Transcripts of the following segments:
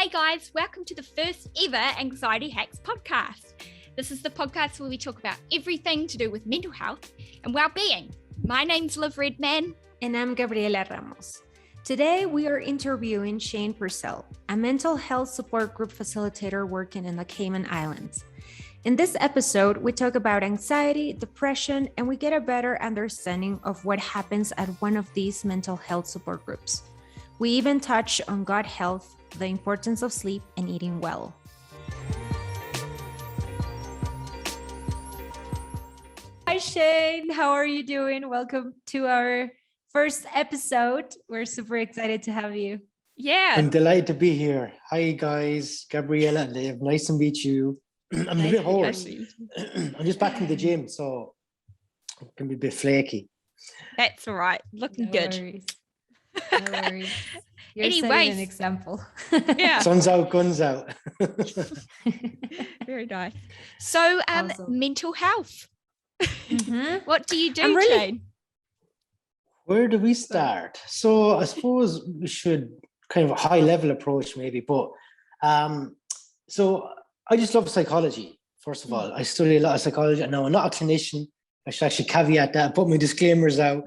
Hey guys, welcome to the first ever Anxiety Hacks podcast. This is the podcast where we talk about everything to do with mental health and well-being. My name's Liv Redman. And I'm Gabriela Ramos. Today we are interviewing Shane Purcell, a mental health support group facilitator working in the Cayman Islands. In this episode, we talk about anxiety, depression, and we get a better understanding of what happens at one of these mental health support groups. We even touch on gut health, the importance of sleep, and eating well. Hi, Shane. How are you doing? Welcome to our first episode. We're super excited to have you. Yeah. I'm delighted to be here. Hi, guys. Gabriella and Liv. Nice to meet you. I'm a bit hoarse. I'm just back from the gym, so it can be a bit flaky. That's all right. Looking good. Worries. No worries. You're Anyways, setting an example. Yeah. Sun's out, guns out. Very nice. So, Awesome. mental health. Mm-hmm. What do you do, I'm really- Shane? Where do we start? So I suppose we should kind of a high level approach maybe, but so I just love psychology. First of all, I study a lot of psychology. No, I'm not a clinician. I should actually caveat that, put my disclaimers out.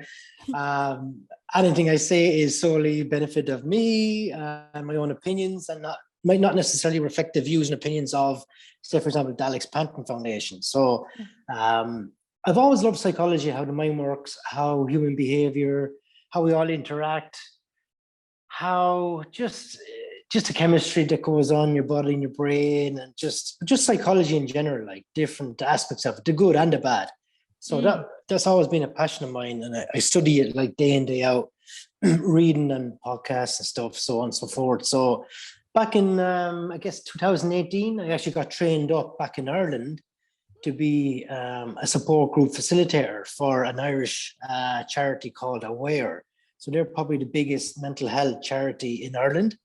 Anything I say is solely benefit of me and my own opinions, and might not necessarily reflect the views and opinions of, say, for example, the Alex Panton Foundation. So I've always loved psychology, how the mind works, how human behavior, how we all interact, how just the chemistry that goes on in your body and your brain, and just psychology in general, like different aspects of it, the good and the bad. So that's always been a passion of mine, and I study it like day in, day out, reading and podcasts and stuff, so on and so forth. So back in, I guess, 2018, I actually got trained up back in Ireland to be a support group facilitator for an Irish charity called Aware. So they're probably the biggest mental health charity in Ireland.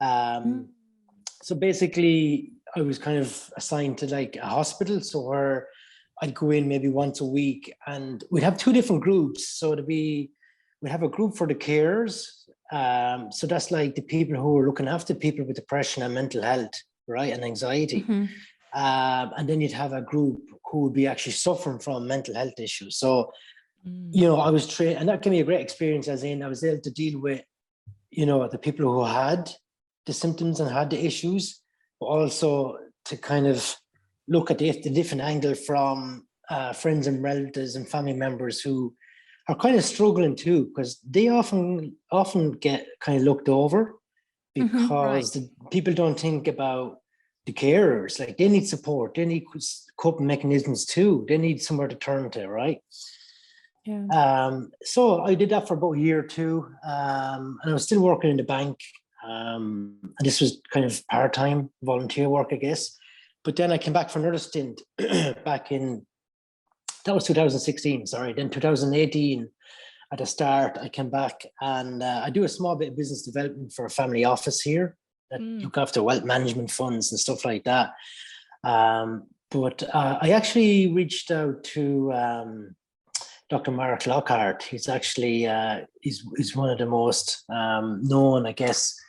So basically, I was kind of assigned to like a hospital, so where I'd go in maybe once a week, and we'd have two different groups. So we'd have a group for the carers. So that's like the people who are looking after people with depression and mental health, right, and anxiety. Mm-hmm. And then you'd have a group who would be actually suffering from mental health issues. So, I was trained, and that gave me a great experience, as in I was able to deal with, the people who had the symptoms and had the issues, but also to kind of look at the different angle from friends and relatives and family members who are kind of struggling too, because they often get kind of looked over because the people don't think about the carers. Like, they need support, they need coping mechanisms too, they need somewhere to turn to, right? Yeah. So I did that for about a year or two, and I was still working in the bank, and this was kind of part-time volunteer work, I guess. But then I came back for another stint back in, that was 2016, sorry. Then 2018, at the start, I came back, and I do a small bit of business development for a family office here that look after wealth management funds and stuff like that. But I actually reached out to Dr. Mark Lockhart. He's actually, he's one of the most known, I guess,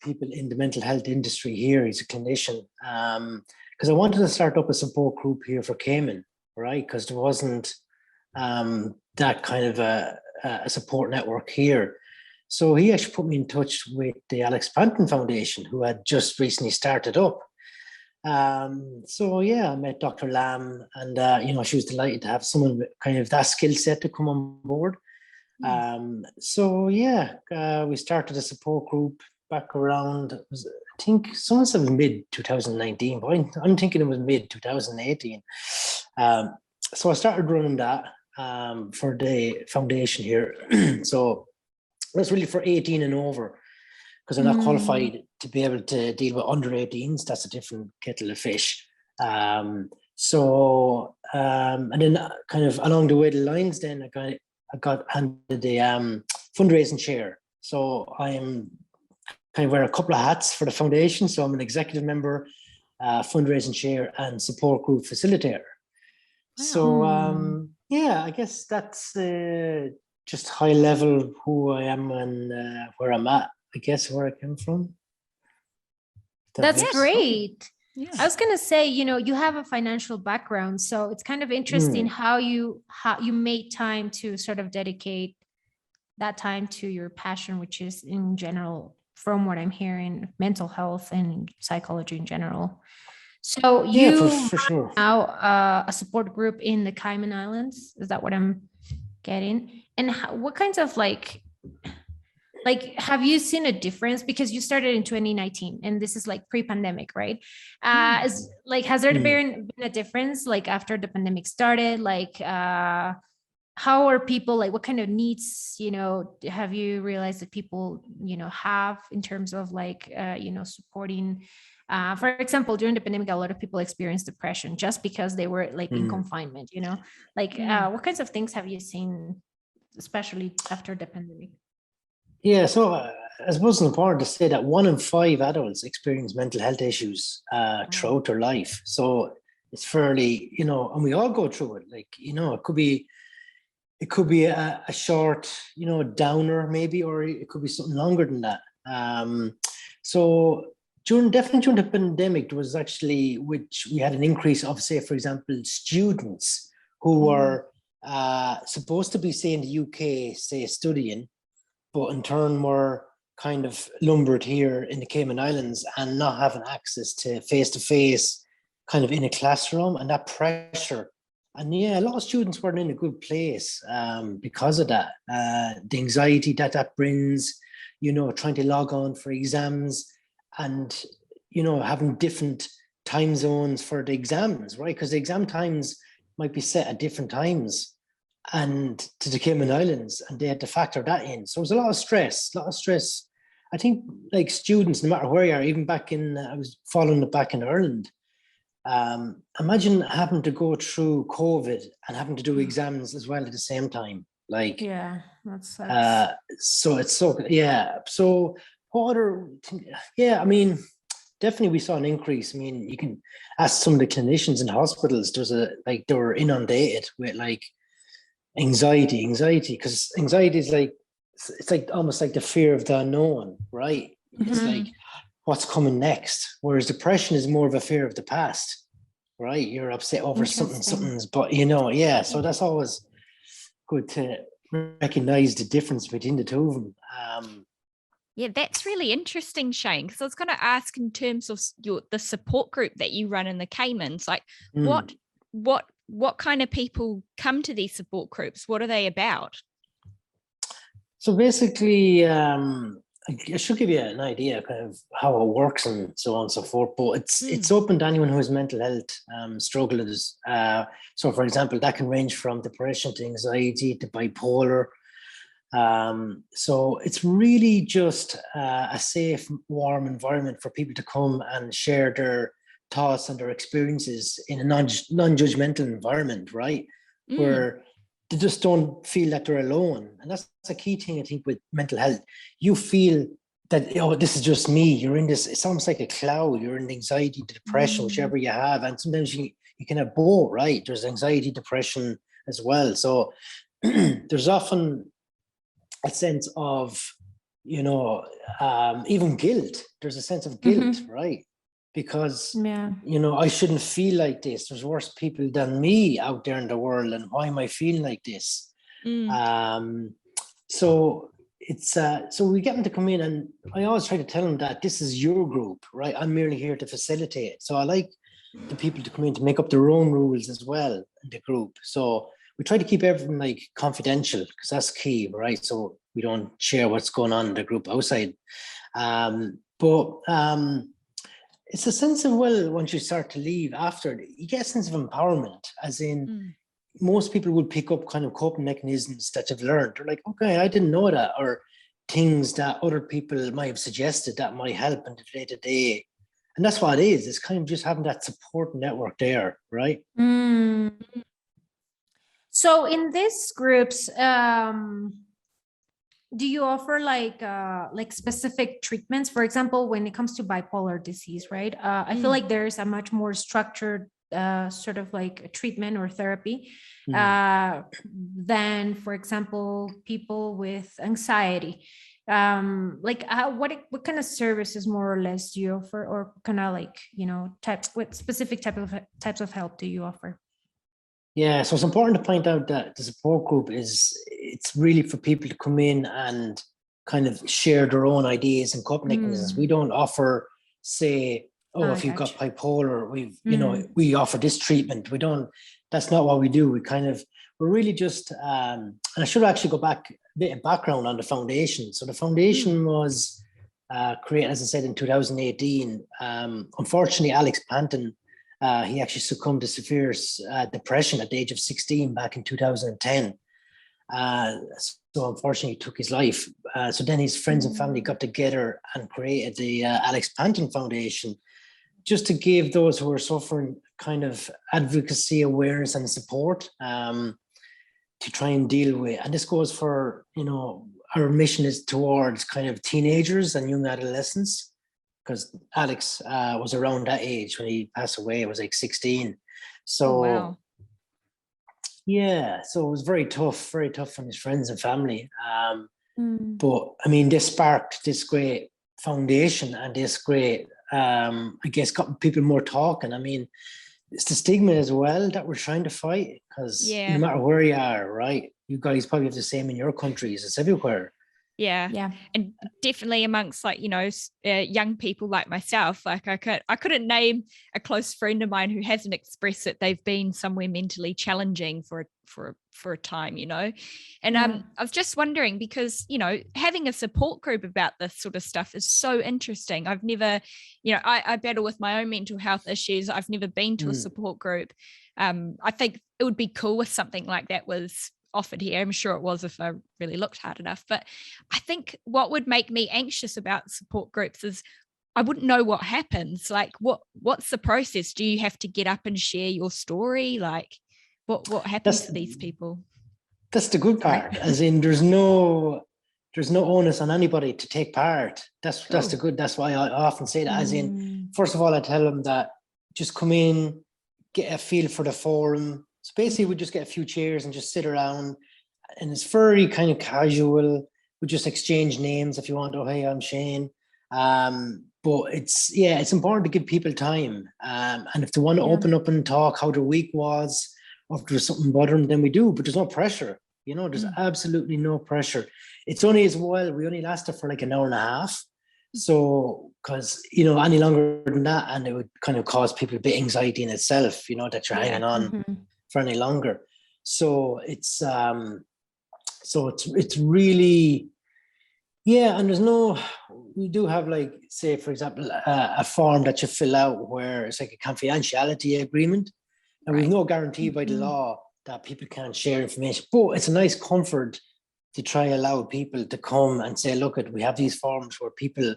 people in the mental health industry here. He's a clinician, because I wanted to start up a support group here for Cayman, right? Because there wasn't that kind of a support network here. So he actually put me in touch with the Alex Panton Foundation, who had just recently started up. So yeah, I met Dr. Lam, and she was delighted to have someone with kind of that skill set to come on board. So yeah, we started a support group back around, I think someone said mid 2019, but I'm thinking it was mid 2018. So I started running that for the foundation here. So that's really for 18 and over, because I'm not qualified to be able to deal with under 18s. That's a different kettle of fish. And then kind of along the way the lines, then I got handed the fundraising chair. So I am kind of wear a couple of hats for the foundation. So I'm an executive member, fundraising chair, and support group facilitator. Wow. So yeah, I guess that's just high level who I am and where I'm at. I guess, where I came from. That's great. Yeah. I was gonna say, you have a financial background, so it's kind of interesting how you made time to sort of dedicate that time to your passion, which is in general, from what I'm hearing, mental health and psychology in general. So you for sure. now a support group in the Cayman Islands. Is that what I'm getting? And what kinds of like have you seen a difference, because you started in 2019 and this is like pre-pandemic, right? Has there been a difference like after the pandemic started? Like how are people, like what kind of needs have you realized that people have in terms of like supporting, for example, during the pandemic a lot of people experienced depression just because they were like in confinement, what kinds of things have you seen, especially after the pandemic? Yeah, so I suppose it's important to say that 1 in 5 adults experience mental health issues throughout their life. So it's fairly, and we all go through it. Like, it could be a short, downer maybe, or it could be something longer than that. So definitely during the pandemic, there was actually, which we had an increase of, say, for example, students who were supposed to be, say, in the UK, say, studying, but in turn were kind of lumbered here in the Cayman Islands and not having access to face-to-face kind of in a classroom, and that pressure. And yeah, a lot of students weren't in a good place because of that. The anxiety that brings, trying to log on for exams and, having different time zones for the exams, right? Because the exam times might be set at different times and to the Cayman Islands, and they had to factor that in. So it was a lot of stress. I think like students, no matter where you are, even back in, I was following it back in Ireland. Imagine having to go through COVID and having to do exams as well at the same time. Like, yeah, that sucks. So it's so, yeah. So what other, I mean, definitely we saw an increase. I mean, you can ask some of the clinicians in hospitals, they were inundated with like anxiety, because anxiety is like, it's like almost like the fear of the unknown, right? It's like what's coming next, whereas depression is more of a fear of the past, right? You're upset over something's, but so that's always good to recognize the difference between the two of them. Yeah, that's really interesting, Shane, because I was going to ask in terms of the support group that you run in the Caymans, like what kind of people come to these support groups? What are they about? So basically, I should give you an idea kind of how it works and so on and so forth, but it's open to anyone who has mental health struggles. So for example, that can range from depression to anxiety to bipolar. So it's really just a safe, warm environment for people to come and share their thoughts and their experiences in a non-judgmental environment, right? Where they just don't feel that they're alone. And that's a key thing, I think, with mental health. You feel that, this is just me. You're in this, it's almost like a cloud. You're in anxiety, depression, whichever you have. And sometimes you can have both, right? There's anxiety, depression as well. So there's often a sense of, even guilt. There's a sense of guilt, right? Because, I shouldn't feel like this. There's worse people than me out there in the world. And why am I feeling like this? So it's, so we get them to come in, and I always try to tell them that this is your group, right? I'm merely here to facilitate. So I like the people to come in to make up their own rules as well in the group. So we try to keep everything like confidential, because that's key, right? So we don't share what's going on in the group outside. It's a sense of, once you start to leave after, you get a sense of empowerment, as in most people would pick up kind of coping mechanisms that you've learned. They're like, okay, I didn't know that, or things that other people might have suggested that might help in the day-to-day. And that's what it is. It's kind of just having that support network there, right? So in these groups, do you offer like specific treatments? For example, when it comes to bipolar disease, right? I feel like there's a much more structured sort of like a treatment or therapy Mm. than, for example, people with anxiety. What kind of services more or less do you offer, or kind of like, what specific types of help do you offer? Yeah, so it's important to point out that the support group it's really for people to come in and kind of share their own ideas and coping mechanisms. We don't offer, say, oh, if you've got bipolar, we offer this treatment. We don't, that's not what we do. We're really just, and I should actually go back a bit of background on the foundation. So the foundation was created, as I said, in 2018. Unfortunately, Alex Panton, he actually succumbed to severe depression at the age of 16 back in 2010. So unfortunately, he took his life. So then his friends and family got together and created the Alex Panton Foundation, just to give those who are suffering kind of advocacy, awareness, and support to try and deal with. And this goes for, our mission is towards kind of teenagers and young adolescents, because Alex was around that age when he passed away. It was like 16. So, wow. Yeah, so it was very tough on his friends and family. But I mean, this sparked this great foundation and this great, I guess, got people more talking. I mean, it's the stigma as well that we're trying to fight, because no matter where you are, right? You guys probably have the same in your countries. It's everywhere. Yeah. And definitely amongst like, young people like myself, like I couldn't name a close friend of mine who hasn't expressed that they've been somewhere mentally challenging for a time, And I was just wondering, because, having a support group about this sort of stuff is so interesting. I've never, I battle with my own mental health issues. I've never been to a support group. I think it would be cool if something like that was offered here. I'm sure it was if I really looked hard enough. But I think what would make me anxious about support groups is I wouldn't know what happens. Like, what's the process? Do you have to get up and share your story? Like, what happens to these people? That's the good part. As in, there's no onus on anybody to take part. That's the good. That's why I often say that. As in, first of all, I tell them that just come in, get a feel for the forum. So basically, we just get a few chairs and just sit around, and it's very kind of casual. We just exchange names if you want. Oh, hey, I'm Shane. But it's important to give people time. And if they want to open up and talk how their week was, or if there's something bothering them, then we do. But there's no pressure. There's absolutely no pressure. It's only as well, we only lasted for like an hour and a half. So, because, any longer than that, and it would kind of cause people a bit anxiety in itself, that you're hanging on for any longer. So it's really, and we do have, like, say, for example, a form that you fill out where it's like a confidentiality agreement, and we've no guarantee by the law that people can't share information, but it's a nice comfort to try allow people to come and say, look, we have these forms where people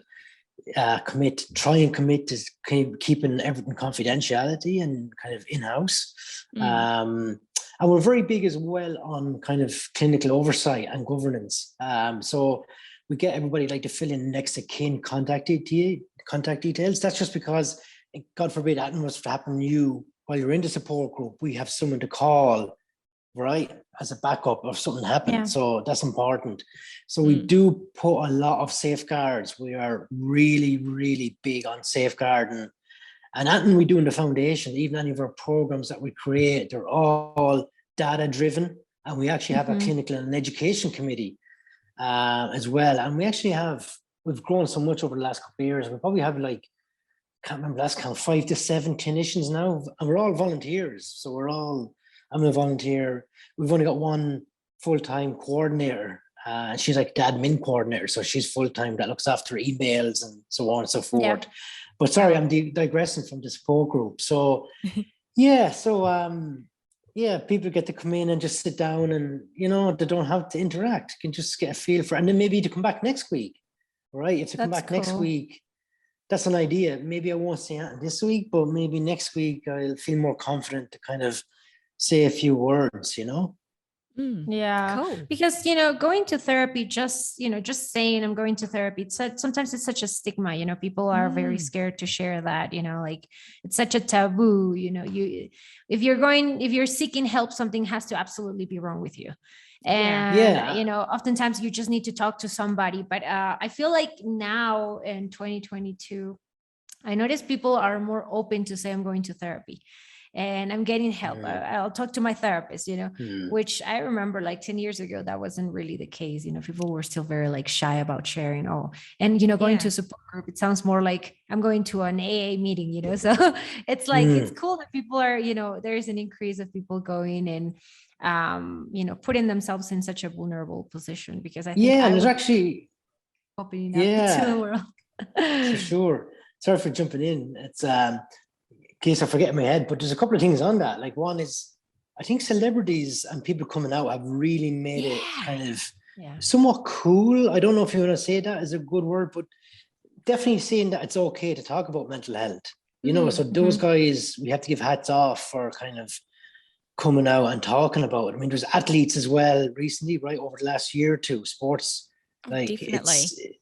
try and commit to keeping everything confidentiality and kind of in-house. And we're very big as well on kind of clinical oversight and governance. So we get everybody like to fill in next of kin contact details. That's just because, God forbid, that was to happen to you while you're in the support group. We have someone to call, right, as a backup if something happened. So that's important. So we do put a lot of safeguards. We are really, really big on safeguarding. And anything we do in the foundation, even any of our programs that we create, they're all data driven. And we actually have a clinical and education committee as well. And we've grown so much over the last couple of years. We probably have can't remember last count, 5 to 7 clinicians now. And we're all volunteers. So I'm a volunteer. We've only got one full-time coordinator. She's like the admin coordinator. So she's full-time, that looks after emails and so on and so forth. Yeah. But sorry, I'm digressing from the support group. So, people get to come in and just sit down and, they don't have to interact. You can just get a feel for it. And then maybe to come back next week, right? If you come back next week, that's an idea. Maybe I won't say it this week, but maybe next week I'll feel more confident to kind of say a few words, Yeah. Cool. Because, going to therapy, just saying I'm going to therapy, sometimes it's such a stigma, people are very scared to share that, like it's such a taboo, if you're seeking help, something has to absolutely be wrong with you. And, oftentimes you just need to talk to somebody. But I feel like now in 2022, I notice people are more open to say I'm going to therapy and I'm getting help. I'll talk to my therapist, which I remember like 10 years ago, that wasn't really the case. People were still very like shy about sharing. Going to a support group, it sounds more like I'm going to an AA meeting, so it's like, it's cool that people are, there's an increase of people going and, putting themselves in such a vulnerable position, because I think there's actually opening up to the world. For sure. Sorry for jumping in. It's in case I forget in my head, but there's a couple of things on that. Like, one is, I think celebrities and people coming out have really made it kind of somewhat cool. I don't know if you want to say that is a good word, but definitely saying that it's okay to talk about mental health. So those guys, we have to give hats off for kind of coming out and talking about it. I mean, there's athletes as well recently, right, over the last year or two, sports. Like, definitely.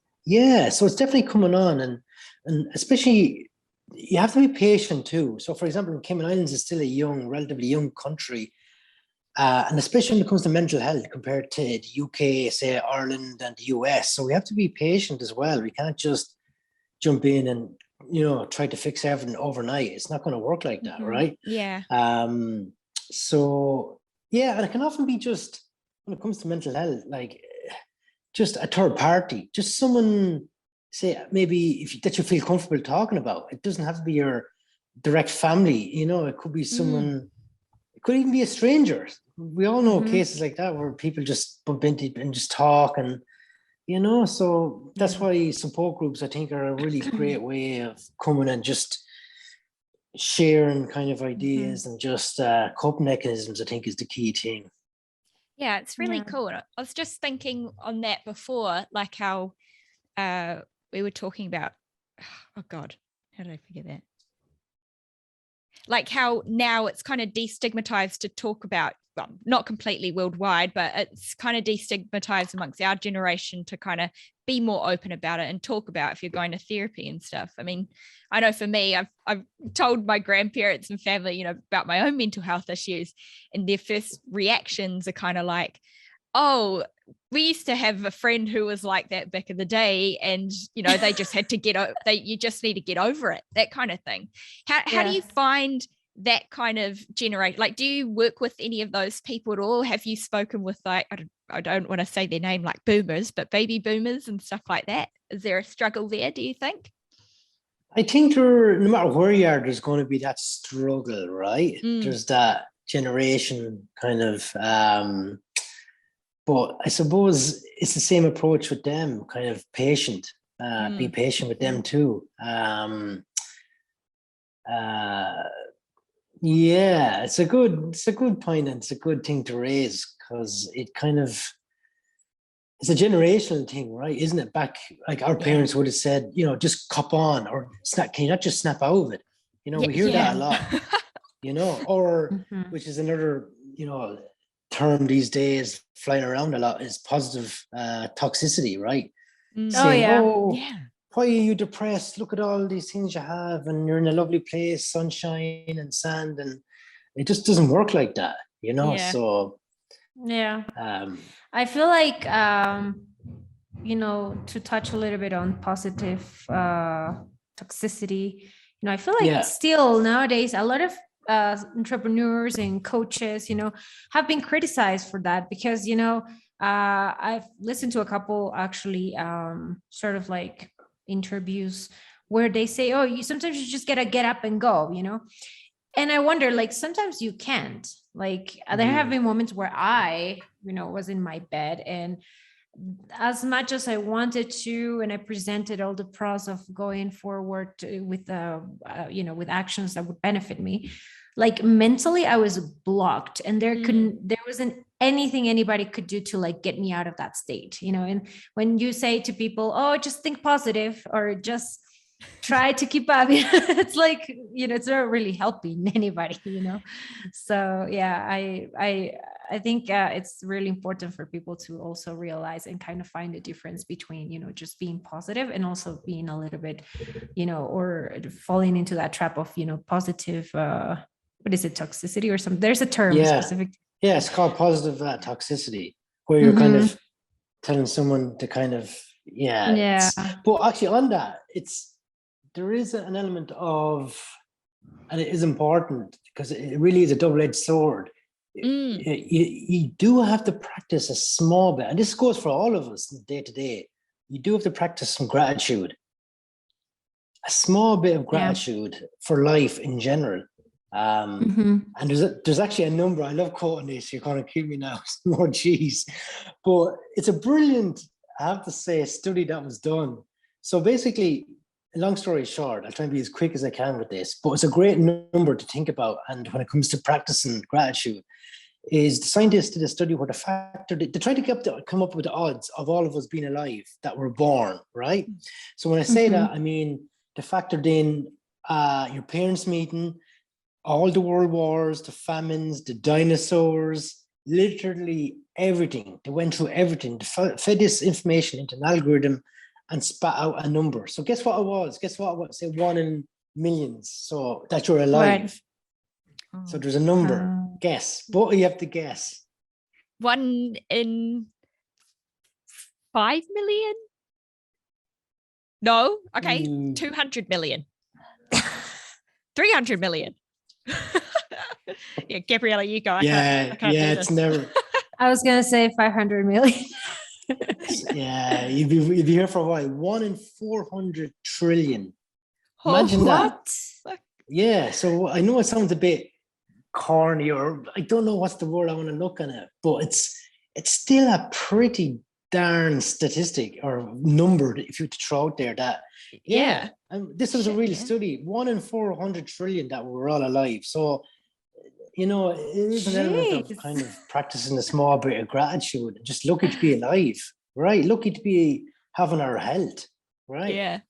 So it's definitely coming on, and especially you have to be patient too. So, for example, Cayman Islands is still a relatively young country, and especially when it comes to mental health compared to the UK, say Ireland and the US. So we have to be patient as well. We can't just jump in and try to fix everything overnight. It's not going to work like that, right? Yeah. So and it can often be just, when it comes to mental health, like just a third party, just someone, say, maybe that you feel comfortable talking about. It doesn't have to be your direct family, it could be someone, it could even be a stranger. We all know cases like that where people just bump into and just talk, and so that's why support groups, I think, are a really great way of coming and just sharing kind of ideas and just coping mechanisms, I think, is the key thing. Yeah, it's really cool. I was just thinking on that before, like how we were talking about, oh God, how did I forget that? Like how now it's kind of destigmatized to talk about, well, not completely worldwide, but it's kind of destigmatized amongst our generation to kind of be more open about it and talk about if you're going to therapy and stuff. I mean, I know for me, I've told my grandparents and family, about my own mental health issues, and their first reactions are kind of like, oh, we used to have a friend who was like that back in the day, and they just had to you just need to get over it, that kind of thing. How do you find that kind of generate, like, do you work with any of those people at all? Have you spoken with, like, I don't want to say their name, like boomers, but baby boomers and stuff like that? Is there a struggle there, do you think? I think no matter where you are, there's going to be that struggle, right? There's that generation kind of, but I suppose it's the same approach with them, kind of patient, be patient with them too. It's a good point, and it's a good thing to raise, because it kind of, it's a generational thing, right? Isn't it? Back, like, our parents would have said, just cop on, or snap. Can you not just snap out of it? We hear that a lot, or which is another, term these days flying around a lot, is positive toxicity, right? Saying, why are you depressed? Look at all these things you have, and you're in a lovely place, sunshine and sand, and it just doesn't work like that, So I feel like to touch a little bit on positive toxicity, I feel like still nowadays a lot of entrepreneurs and coaches, have been criticized for that, because I've listened to a couple actually sort of like interviews where they say, oh, sometimes you just gotta get up and go, and I wonder, like, sometimes you can't, like, there have been moments where I was in my bed, and as much as I wanted to, and I presented all the pros of going forward with with actions that would benefit me, like, mentally I was blocked, and there wasn't anything anybody could do to, like, get me out of that state, and when you say to people, oh, just think positive, or just try to keep up, it's like, it's not really helping anybody, so I I think it's really important for people to also realize and kind of find a difference between, just being positive and also being a little bit, or falling into that trap of, positive, what is it, toxicity or something? There's a term specific. Yeah, it's called positive toxicity, where you're kind of telling someone to kind of, But actually on that, there is an element of, and it is important because it really is a double-edged sword. You do have to practice a small bit, and this goes for all of us day to day. You do have to practice some gratitude, a small bit of gratitude for life in general. And there's actually a number. I love quoting this. You're going to keep me now. More cheese, but it's a brilliant, I have to say, study that was done. So basically, long story short, I'll try and be as quick as I can with this, but it's a great number to think about. And when it comes to practicing gratitude, is the scientists did a study where they tried to come up with the odds of all of us being alive that were born, right? So when I say that, I mean, they factored in your parents meeting, all the world wars, the famines, the dinosaurs, literally everything. They went through everything. They fed this information into an algorithm and spat out a number. So guess what it was? Say 1 in millions. So that you're alive. Right. So there's a number. Guess. What do you have to guess? 1 in 5 million? No. Okay. 200 million. 300 million. Yeah, Gabriella, you go. I can't do this. It's never. I was gonna say 500 million. Yeah, you'd be here for a while. 1 in 400 trillion. Imagine that. Yeah, so I know it sounds a bit corny, or I don't know what's the word I want to look at it, but it's still a pretty darn statistic or number that if you throw out there that and this was a real study. 1 in 400 trillion that we're all alive. So it is an element of kind of practicing a small bit of gratitude. Just lucky to be alive, right? Lucky to be having our health, right? Yeah.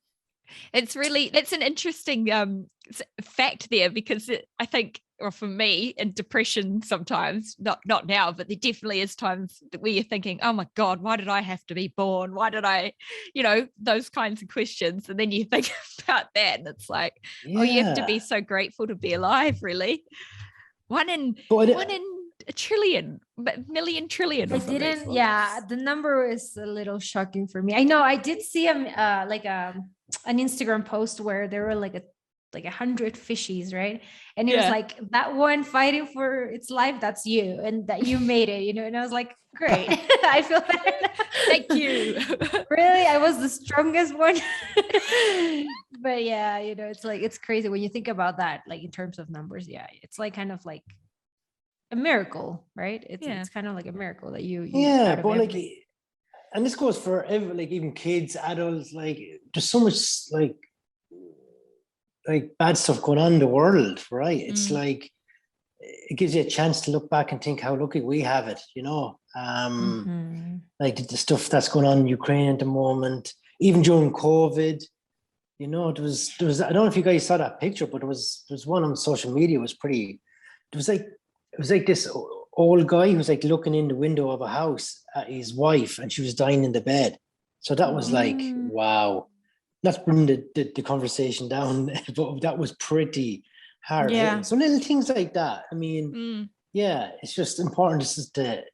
It's an interesting fact there, because I think, or for me, in depression sometimes, not now, but there definitely is times where you're thinking, oh my God, why did I have to be born? Why did I, those kinds of questions. And then you think about that and it's like, you have to be so grateful to be alive, really. 1 in a trillion, million trillion. I didn't. Yeah, the number is a little shocking for me. I know. I did see an Instagram post where there were like 100 fishies, right? And it was like, that one fighting for its life, that's you, and that you made it, and I was like, great. I feel better. Thank you. Really, I was the strongest one. But yeah, it's like, it's crazy when you think about that, like in terms of numbers. Yeah, it's like kind of like a miracle, right? It's kind of like a miracle that you but like, and this goes for even kids, adults. Like, there's so much like bad stuff going on in the world, right? It's like, it gives you a chance to look back and think how lucky we have it, like the stuff that's going on in Ukraine at the moment, even during COVID, there was, I don't know if you guys saw that picture, but there was one on social media. It was like this old guy who was like looking in the window of a house at his wife, and she was dying in the bed. So that was like, wow. Not to bring the conversation down, but that was pretty hard. Yeah. So little things like that. I mean, it's just important just to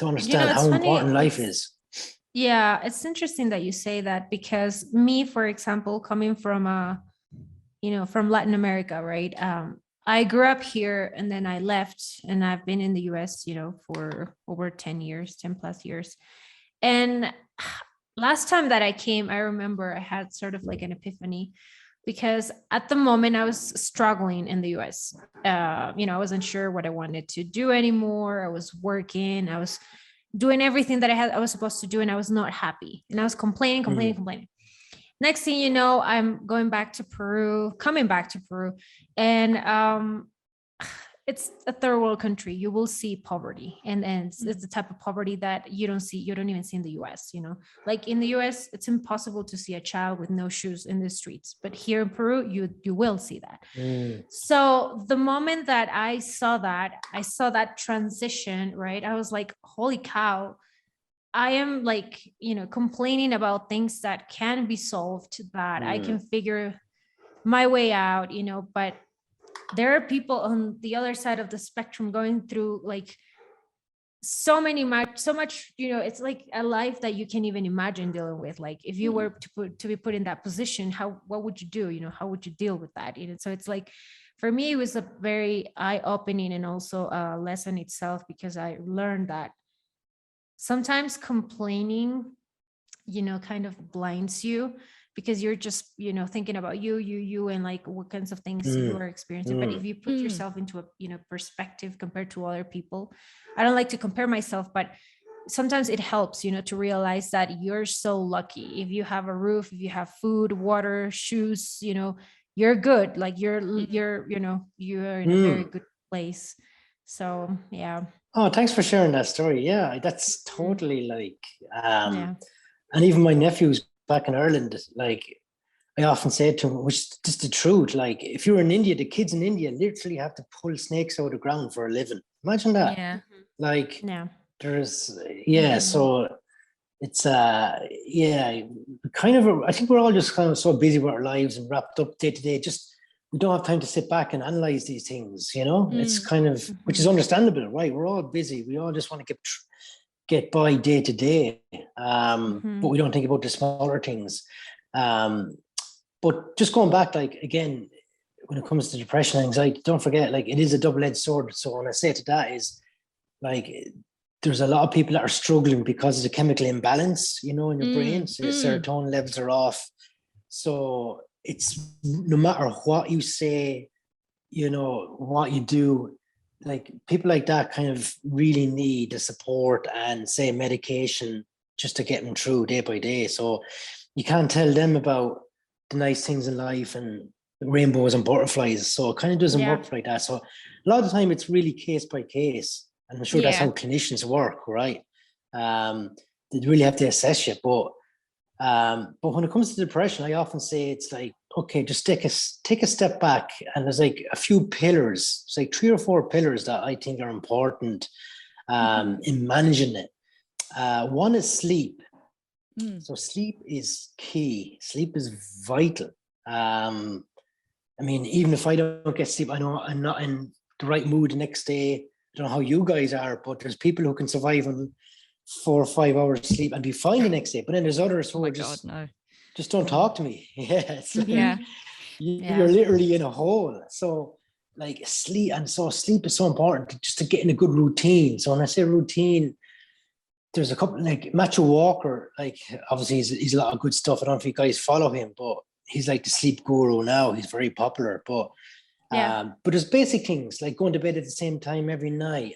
understand how important life is. Yeah, it's interesting that you say that, because me, for example, coming from from Latin America, right? I grew up here and then I left, and I've been in the US, for over 10 plus years. And last time that I came, I remember I had sort of like an epiphany, because at the moment I was struggling in the US. I wasn't sure what I wanted to do anymore. I was working, I was doing everything that I was supposed to do, and I was not happy. And I was complaining. Next thing you know, I'm coming back to Peru. And it's a third world country, you will see poverty, and it's the type of poverty that you don't even see in the US, you know. Like in the US, it's impossible to see a child with no shoes in the streets, but here in Peru, you will see that. So the moment that I saw that transition, right, I was like, holy cow, I am like, you know, complaining about things that can be solved, that I can figure my way out, you know, but there are people on the other side of the spectrum going through like so much, you know, it's like a life that you can't even imagine dealing with. Like if you were to be put in that position, what would you do? You know, how would you deal with that? You know, so it's like, for me, it was a very eye-opening and also a lesson itself, because I learned that sometimes complaining, you know, kind of blinds you, because you're just, you know, thinking about you and like what kinds of things you are experiencing. But if you put yourself into a, you know, perspective compared to other people, I don't like to compare myself, but sometimes it helps, you know, to realize that you're so lucky. If you have a roof, if you have food, water, shoes, you know, you're good. Like you're you know, you're in a very good place. So yeah. Oh, thanks for sharing that story. Yeah, that's totally like Yeah. and even my nephews back in Ireland, like I often say to them, which is just the truth, like if you're in India, the kids in India literally have to pull snakes out of the ground for a living. Imagine that. Yeah. Like Yeah. there's so it's kind of I think we're all just kind of so busy with our lives and wrapped up day to day, just we don't have time to sit back and analyze these things, you know. It's kind of, which is understandable, right? We're all busy, we all just want to get by day to day, but we don't think about the smaller things. But just going back, like again, when it comes to depression and anxiety, don't forget, like it is a double-edged sword. So when I say to that is like there's a lot of people that are struggling because of the chemical imbalance, you know, in your brain. So your serotonin levels are off. So it's no matter what you say, you know, what you do, like people like that kind of really need the support and say medication just to get them through day by day. So you can't tell them about the nice things in life and rainbows and butterflies. So it kind of doesn't work like that. So a lot of the time it's really case by case. And I'm sure that's how clinicians work, right? They really have to assess you. But when it comes to depression, I often say it's like, okay, just take a step back, and there's like a few pillars. It's like 3 or 4 pillars that I think are important in managing it. One is sleep. So sleep is key. Sleep is vital. I mean, even if I don't get sleep, I know I'm not in the right mood the next day. I don't know how you guys are, but there's people who can survive on 4 or 5 hours sleep and be fine the next day. But then there's others who are just don't talk to me. It's like, you're literally in a hole. So like sleep is so important just to get in a good routine. So when I say routine, there's a couple, like Matthew Walker, like obviously he's a lot of good stuff. I don't know if you guys follow him, but he's like the sleep guru now. He's very popular, but there's basic things like going to bed at the same time every night,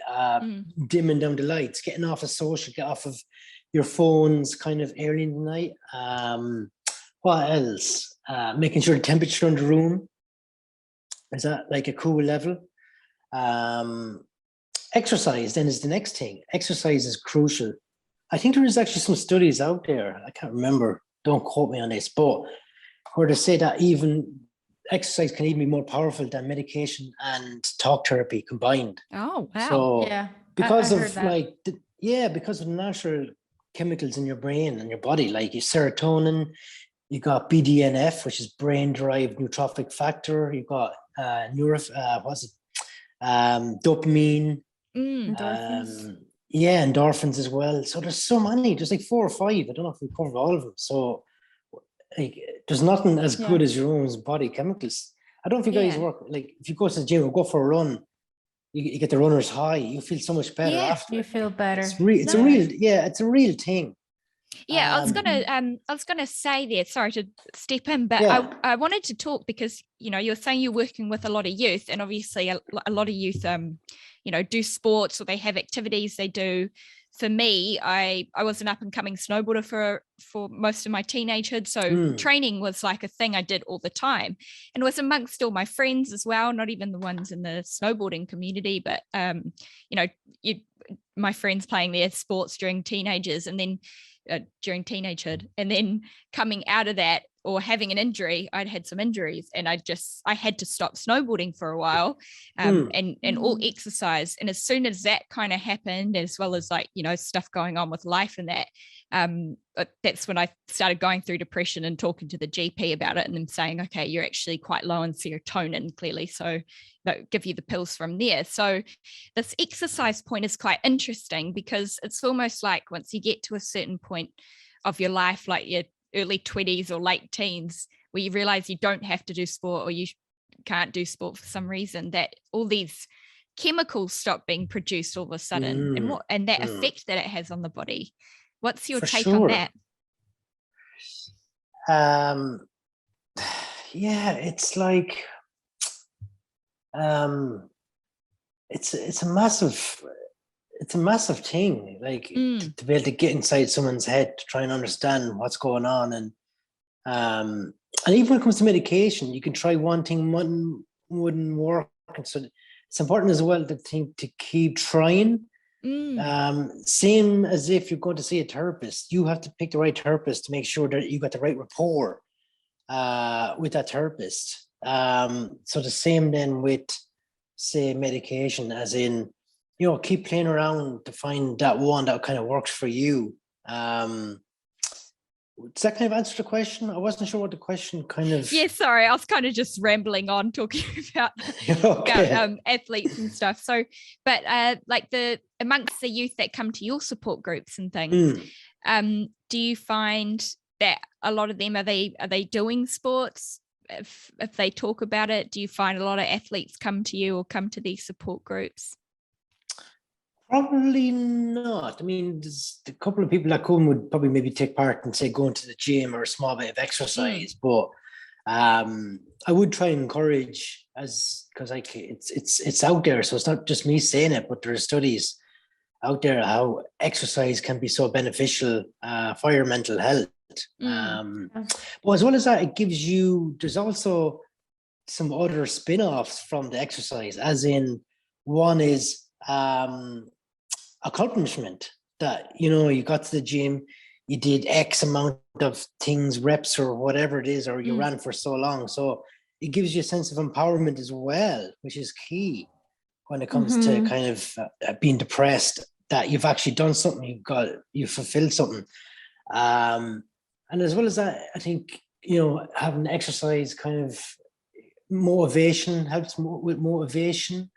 dimming down the lights, getting off of social, get off of your phones kind of early in the night. What else? Making sure the temperature in the room is at like a cool level. Exercise then is the next thing. Exercise is crucial. I think there is actually some studies out there, I can't remember, don't quote me on this, but where they say that even exercise can even be more powerful than medication and talk therapy combined. Oh, wow. So because of because of the natural chemicals in your brain and your body, like your serotonin, you got BDNF, which is brain-derived neurotrophic factor. You got dopamine. Endorphins. Endorphins as well. So there's so many. There's like 4 or 5. I don't know if we covered all of them. So like, there's nothing as good as your own body chemicals. I don't know if you guys work, like if you go to the gym or go for a run, you get the runner's high. You feel so much better after. You feel better. It's a real thing. I was gonna say there, sorry to step in, but I wanted to talk because, you know, you're saying you're working with a lot of youth, and obviously a lot of youth, you know, do sports or they have activities they do. for me, I was an up and coming snowboarder for most of my teenagehood. So training was like a thing I did all the time, and was amongst all my friends as well, not even the ones in the snowboarding community, but my friends playing their sports during teenagers and then during teenagehood, and then coming out of that or having an injury. I'd had some injuries and I had to stop snowboarding for a while, and all exercise. And as soon as that kind of happened, as well as like, stuff going on with life and that, that's when I started going through depression and talking to the GP about it, and them saying, okay, you're actually quite low in serotonin, clearly. So they'll give you the pills from there. So this exercise point is quite interesting, because it's almost like once you get to a certain point of your life, like your early 20s or late teens, where you realize you don't have to do sport, or you can't do sport for some reason, that all these chemicals stop being produced all of a sudden, and that effect that it has on the body. What's your take on that? It's like it's a massive thing, like to be able to get inside someone's head to try and understand what's going on. And even when it comes to medication, you can try one thing, one wouldn't work. And so it's important as well to keep trying. Same as if you're going to see a therapist, you have to pick the right therapist to make sure that you got the right rapport with that therapist. So the same then with, say, medication, as in, keep playing around to find that one that kind of works for you. Does that kind of answer the question? I wasn't sure what the question kind of... Yeah, sorry. I was kind of just rambling on talking about, about athletes and stuff. So, but like amongst the youth that come to your support groups and things, do you find that a lot of them, are they doing sports? If they talk about it, do you find a lot of athletes come to you or come to these support groups? Probably not. I mean, there's a couple of people that come would probably maybe take part in, say, going to the gym or a small bit of exercise. But I would try and encourage, because like it's out there, so it's not just me saying it, but there are studies out there how exercise can be so beneficial for your mental health. But as well as that, there's also some other spin-offs from the exercise, as in, one is accomplishment, that you got to the gym, you did X amount of things, reps or whatever it is, or you ran for so long. So it gives you a sense of empowerment as well, which is key when it comes to kind of being depressed, that you've actually done something, you've fulfilled something. And as well as that, I think, having exercise kind of motivation helps with motivation.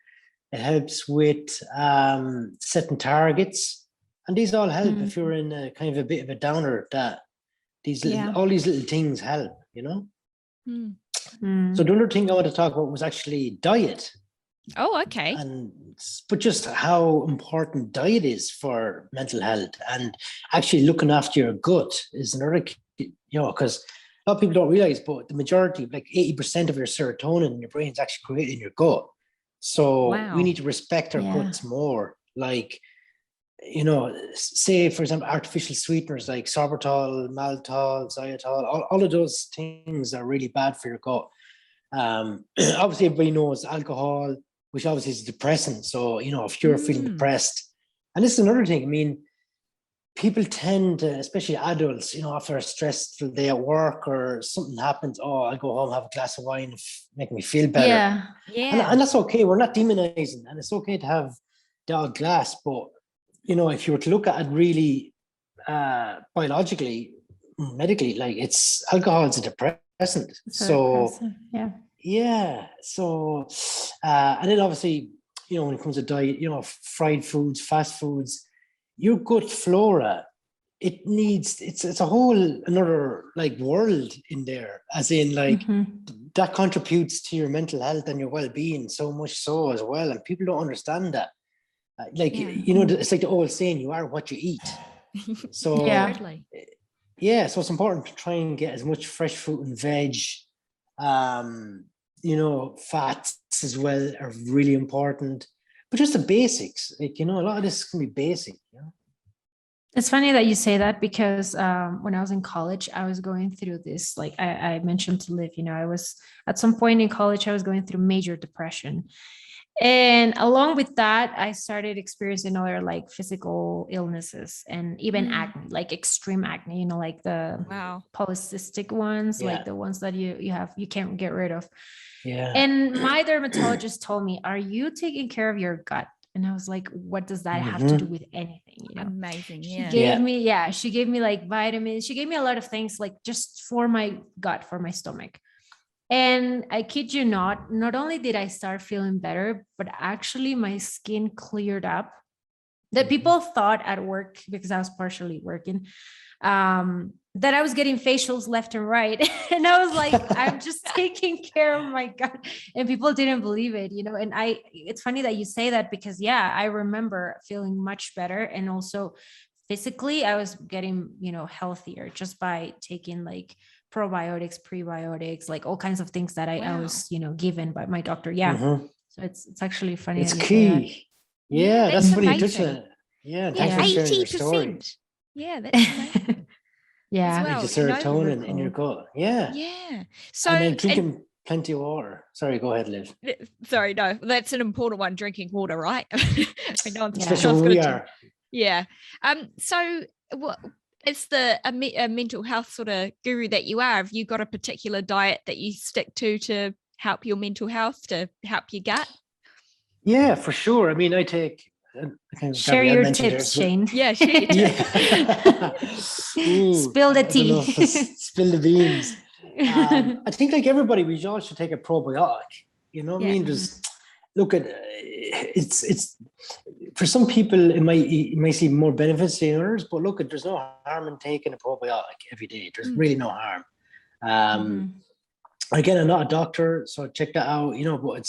It helps with setting targets, and these all help if you're in a kind of a bit of a downer. That all these little things help, So the other thing I want to talk about was actually diet. Oh, okay. But just how important diet is for mental health, and actually looking after your gut is another, because a lot of people don't realize, but the majority, like 80% of your serotonin in your brain is actually created in your gut. So we need to respect our guts more. Like, say, for example, artificial sweeteners like sorbitol, maltol, xylitol, all of those things are really bad for your gut. Obviously, everybody knows alcohol, which obviously is depressant. So, if you're feeling depressed, and this is another thing, I mean, people tend to, especially adults, after a stressful day at work or something happens, I'll go home, have a glass of wine, make me feel better. Yeah. And that's okay. We're not demonizing, and it's okay to have the odd glass. But, if you were to look at it really biologically, medically, like, alcohol is a depressant. So, So, and then obviously, when it comes to diet, fried foods, fast foods, your gut flora, it's a whole another like world in there, as in like that contributes to your mental health and your well-being so much so as well. And people don't understand that. It's like the old saying, you are what you eat. So so it's important to try and get as much fresh fruit and veg. Fats as well are really important. But just the basics, like, a lot of this can be basic, It's funny that you say that because when I was in college, I was going through this, like I mentioned to Liv, I was at some point in college, I was going through major depression. And along with that, I started experiencing other like physical illnesses and even acne, like extreme acne, like the polycystic ones, like the ones that you can't get rid of. Yeah. And my dermatologist told me, are you taking care of your gut? And I was like, what does that have to do with anything? Amazing. She gave me like vitamins. She gave me a lot of things like just for my gut, for my stomach. And I kid you not only did I start feeling better, but actually my skin cleared up. That people thought at work, because I was partially working, that I was getting facials left and right. And I was like, I'm just taking care of my gut. And people didn't believe it, and it's funny that you say that because I remember feeling much better. And also physically, I was getting, healthier just by taking like probiotics, prebiotics, like all kinds of things that I was, given by my doctor. So it's actually funny. It's key. Yeah, that's funny you touched on it. Yeah, thanks for sharing your story. Yeah, that's amazing. Yeah, well, the serotonin in your gut. Yeah. So and then drinking plenty of water. Sorry, go ahead, Liv. Sorry, no, that's an important one. Drinking water, right? I know. Especially when we are. Yeah. So, what? It's a mental health sort of guru that you are. Have you got a particular diet that you stick to help your mental health, to help your gut? Yeah, for sure. I mean, I take. Share your tips, Shane. Yeah, share your tips. Spill the tea. Spill the beans. I think like everybody, we all should take a probiotic. You know what I mean? There's look at it's for some people it might see more benefits than others, but look at there's no harm in taking a probiotic every day. There's really no harm. Again, I'm not a doctor, so check that out. But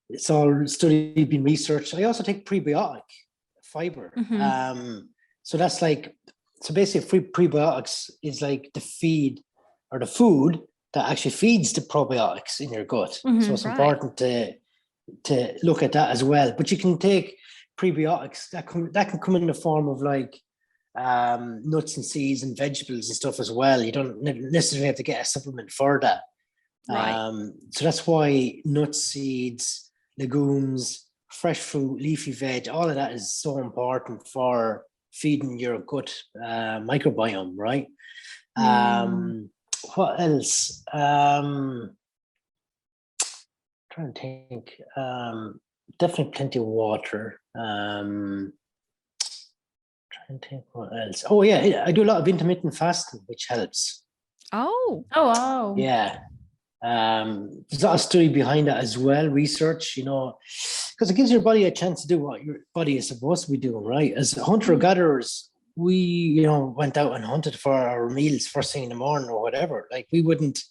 it's all studied, been researched. I also take prebiotic fiber. So that's so basically prebiotics is like the feed or the food that actually feeds the probiotics in your gut. So it's important to look at that as well. But you can take prebiotics that can come in the form of like nuts and seeds and vegetables and stuff as well. You don't necessarily have to get a supplement for that. So that's why nuts, seeds, legumes, fresh fruit, leafy veg, all of that is so important for feeding your gut microbiome, right? What else? Trying to think. Definitely plenty of water. Trying to think what else. Oh yeah, I do a lot of intermittent fasting, which helps. Oh wow. Yeah. There's a lot of study behind that as well, research, because it gives your body a chance to do what your body is supposed to be doing, right? As hunter-gatherers, we, went out and hunted for our meals first thing in the morning or whatever. Like we wouldn't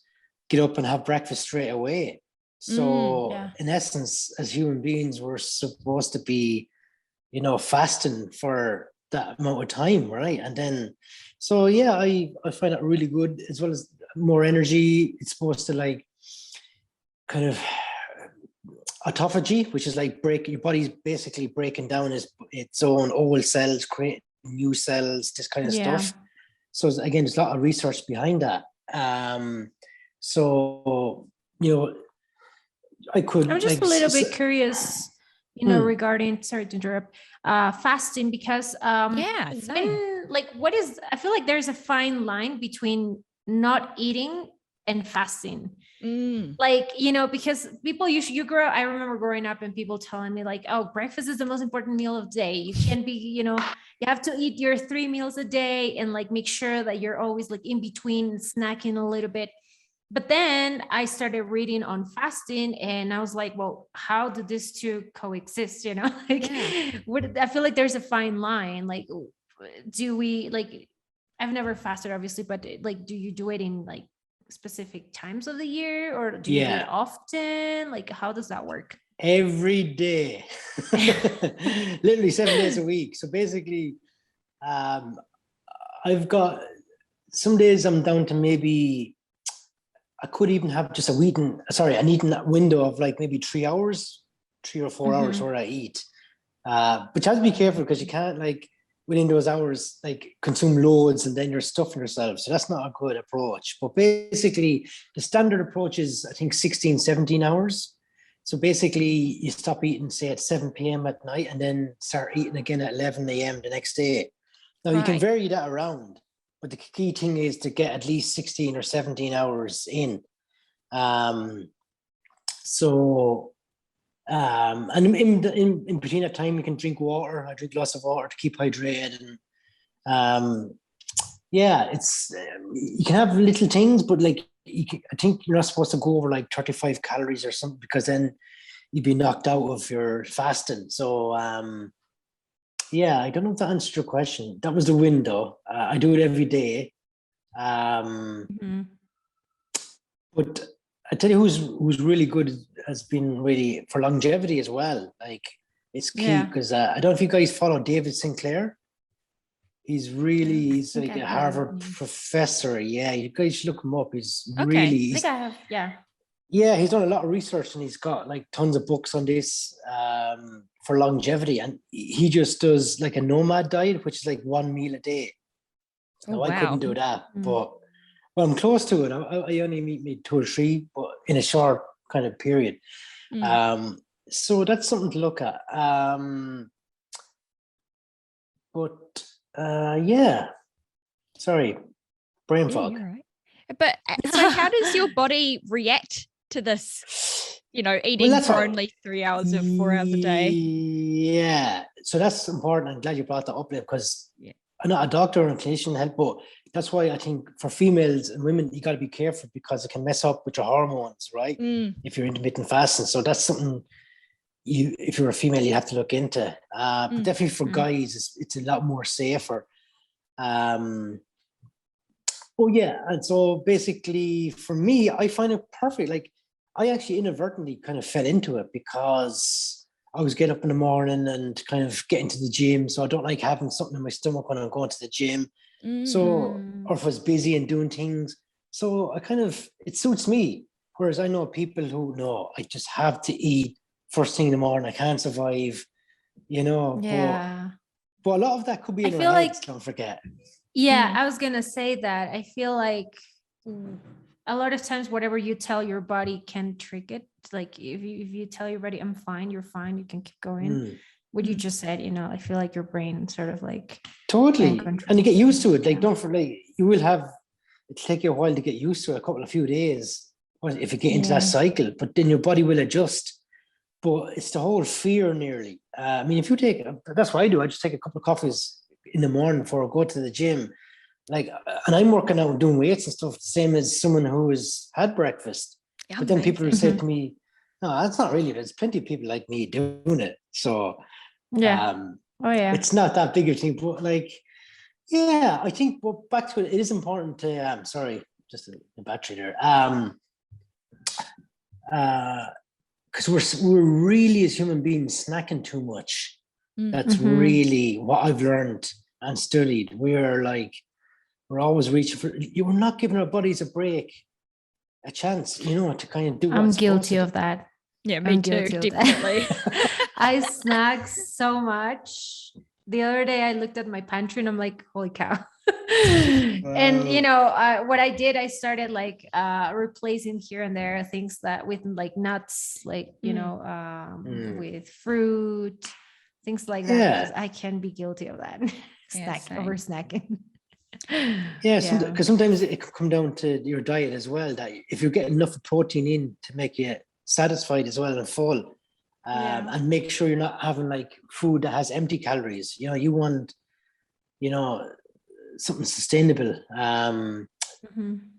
get up and have breakfast straight away. So in essence, as human beings, we're supposed to be, fasting for that amount of time, right? And then, so yeah, I find it really good, as well as more energy. It's supposed to like kind of autophagy, which is like your body's basically breaking down its own old cells, creating new cells, this kind of stuff. So again, there's a lot of research behind that. So I'm just a little bit curious, regarding, sorry to interrupt, fasting, because what is, I feel like there's a fine line between not eating and fasting. Because people usually, I remember growing up and people telling me like, oh, breakfast is the most important meal of the day. You can't be, you have to eat your 3 meals a day and like make sure that you're always like in between snacking a little bit. But then I started reading on fasting and I was like, well, how do these two coexist? I feel like there's a fine line. Like, do we like, I've never fasted obviously, but like, do you do it in like specific times of the year, or do you do it often? Like, how does that work? Every day, literally 7 days a week. So basically, I've got some days I'm down to maybe, I could even have just an eating window of like maybe 3 hours, 3 or 4 hours where I eat. But you have to be careful because you can't like within those hours, like consume loads and then you're stuffing yourself. So that's not a good approach. But basically the standard approach is, I think, 16, 17 hours. So basically you stop eating, say at 7 p.m. at night and then start eating again at 11 a.m. the next day. Now you can vary that around, but the key thing is to get at least 16 or 17 hours in. And in between that time, you can drink water. I drink lots of water to keep hydrated. And it's you can have little things, but like I think you're not supposed to go over like 35 calories or something, because then you'd be knocked out of your fasting. So I don't know if that answered your question. That was the window. I do it every day. But I tell you who's really good has been really for longevity as well. Like it's key because I don't know if you guys follow David Sinclair. He's like a Harvard professor. Yeah, you guys should look him up. He's really. I think I have. Yeah. Yeah, he's done a lot of research and he's got like tons of books on this for longevity. And he just does like a nomad diet, which is like one meal a day. Now I couldn't do that, but. Well, I'm close to it. I only meet me 2 or 3, but in a short kind of period. So that's something to look at. Sorry, brain fog. You're right. But so how does your body react to this? Eating for only 3 hours or 4 hours a day. Yeah. So that's important. I'm glad you brought that up there because I'm not a doctor or a clinician, but that's why I think for females and women, you got to be careful because it can mess up with your hormones, right? If you're intermittent fasting. So that's something if you're a female, you have to look into. But definitely for guys, it's a lot more safer. And so basically for me, I find it perfect. Like I actually inadvertently kind of fell into it because I was getting up in the morning and kind of getting to the gym. So I don't like having something in my stomach when I'm going to the gym. So, or if I was busy and doing things. So it suits me. Whereas I know people who know I just have to eat first thing in the morning. I can't survive, Yeah. But a lot of that could be in our heads, don't forget. Yeah, I was going to say that. I feel like a lot of times whatever you tell your body can trick it. Like if you tell your body, I'm fine, you're fine, you can keep going. What you just said, I feel like your brain sort of like totally, and you get used to it. Like you will have it'll take you a while to get used to it, a few days if you get into that cycle, but then your body will adjust. But it's the whole fear nearly. I mean, if you that's what I do. I just take a couple of coffees in the morning before I go to the gym. Like, and I'm working out and doing weights and stuff, the same as someone who has had breakfast. Yeah, but then people will say to me, no, that's not really, there's plenty of people like me doing it. So it's not that big a thing, but like, I think back to it, it is important to, sorry, just the battery there. Because we're really, as human beings, snacking too much. That's really what I've learned and studied. We're always reaching for, we're not giving our bodies a break, a chance, to kind of do. I'm guilty of that. Yeah, me too, definitely. I snack so much. The other day I looked at my pantry and I'm like, holy cow. And what I did, I started replacing here and there things that with like nuts, like with fruit, things like that, because I can be guilty of that. Over snacking. Because sometimes it can come down to your diet as well, that if you're getting enough protein in to make you satisfied as well and full, and make sure you're not having like food that has empty calories. You want something sustainable,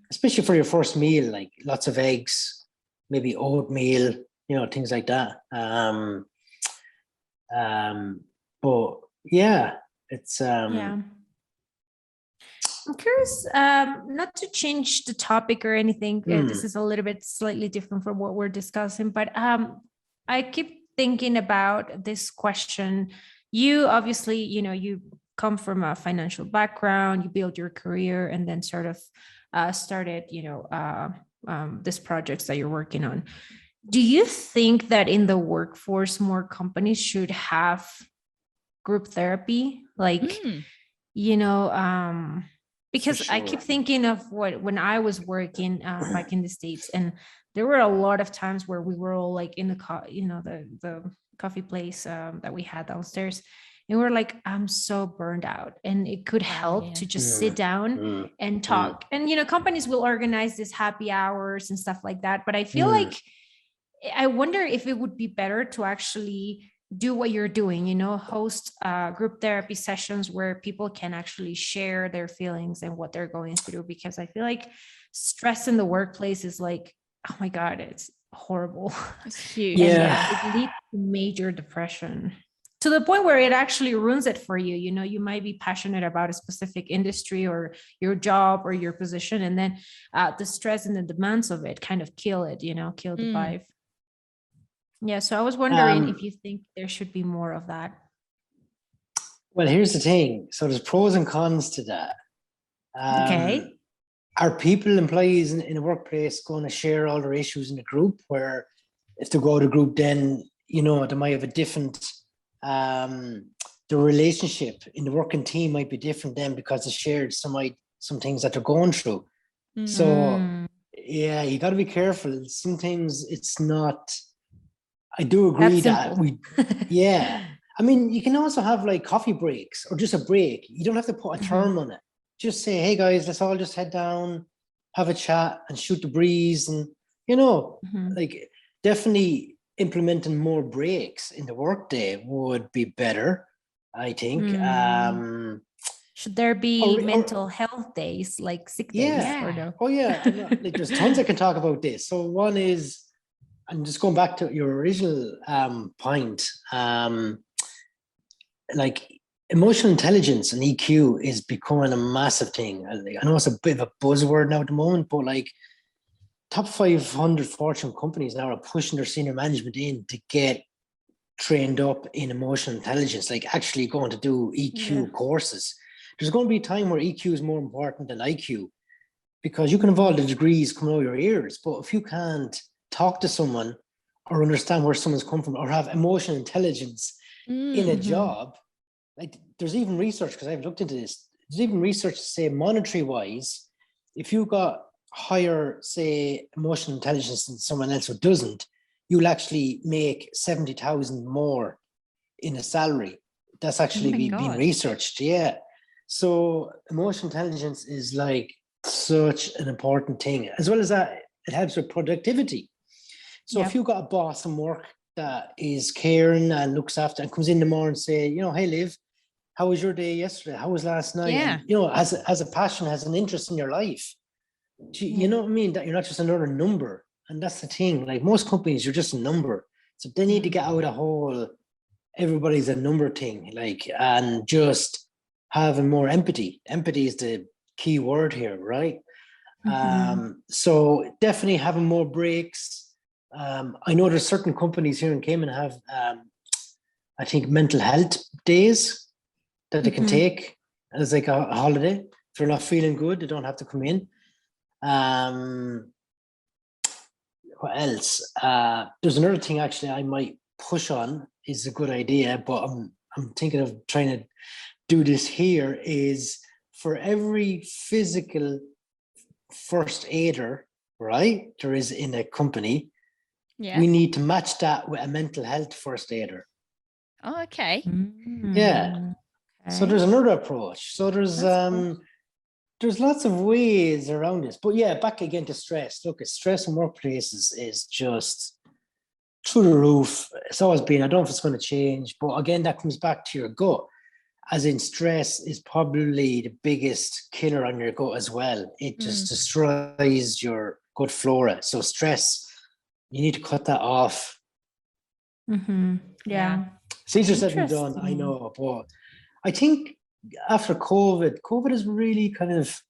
especially for your first meal, like lots of eggs, maybe oatmeal, things like that. But it's I'm curious, not to change the topic or anything. This is a little bit slightly different from what we're discussing, but I keep thinking about this question. You obviously, you come from a financial background, you build your career and then sort of started, these projects that you're working on. Do you think that in the workforce, more companies should have group therapy, like, because I keep thinking of when I was working back in the States, and there were a lot of times where we were all like in the coffee place that we had downstairs, and we're like, I'm so burned out, and it could help to just sit down and talk. And companies will organize these happy hours and stuff like that, but I feel like I wonder if it would be better to actually do what you're doing, host group therapy sessions where people can actually share their feelings and what they're going through, because I feel like stress in the workplace is like, oh my God, it's horrible. It's huge. And it leads to major depression to the point where it actually ruins it for you. You might be passionate about a specific industry or your job or your position, and then the stress and the demands of it kind of kill it, kill the vibe. Yeah, so I was wondering if you think there should be more of that. Well, here's the thing. So there's pros and cons to that. Okay. Are people, employees in a workplace, going to share all their issues in a group, where if they go to a group, then, they might have a different, the relationship in the working team might be different then because they shared some things that they're going through. So, yeah, you got to be careful. Sometimes it's not... I do agree that I mean, you can also have like coffee breaks or just a break. You don't have to put a term on it. Just say, hey guys, let's all just head down, have a chat and shoot the breeze. And, like definitely implementing more breaks in the workday would be better, I think. Should there be mental health days, like sick days? Or no? Oh yeah. Like, there's tons I can talk about this. So one is, and just going back to your original point, like emotional intelligence and EQ is becoming a massive thing. I know it's a bit of a buzzword now at the moment, but like top 500 Fortune companies now are pushing their senior management in to get trained up in emotional intelligence, like actually going to do EQ courses. There's going to be a time where EQ is more important than IQ, because you can have all the degrees coming out of your ears, but if you can't talk to someone or understand where someone's come from or have emotional intelligence in a job, like there's even research, because I've looked into this, there's even research to say monetary wise, if you got higher, say, emotional intelligence than someone else who doesn't, you'll actually make 70,000 more in a salary. That's actually being researched. Yeah. So emotional intelligence is like such an important thing, as well as that it helps with productivity. So if you've got a boss in work that is caring and looks after and comes in the morning and say, hey, Liv, how was your day yesterday? How was last night? Yeah. And, has a passion, has an interest in your life. You know what I mean? That you're not just another number. And that's the thing. Like most companies, you're just a number. So they need to get out of the whole, everybody's a number thing, like, and just having more empathy. Empathy is the key word here, right? So definitely having more breaks. I know there's certain companies here in Cayman have, I think, mental health days that they can take as like a holiday. If they're not feeling good, they don't have to come in. What else? There's another thing actually I might push on, is a good idea, but I'm thinking of trying to do this here, is for every physical first aider, right, there is in a company, we need to match that with a mental health first aider. Oh, okay. Yeah. Okay. So there's another approach. So there's lots of ways around this. But yeah, back again to stress. Look, stress in workplaces is just through the roof. It's always been. I don't know if it's going to change. But again, that comes back to your gut. As in, stress is probably the biggest killer on your gut as well. It just destroys your gut flora. So stress, you need to cut that off. Yeah. It's easier said than done, I know. But I think after COVID has really kind of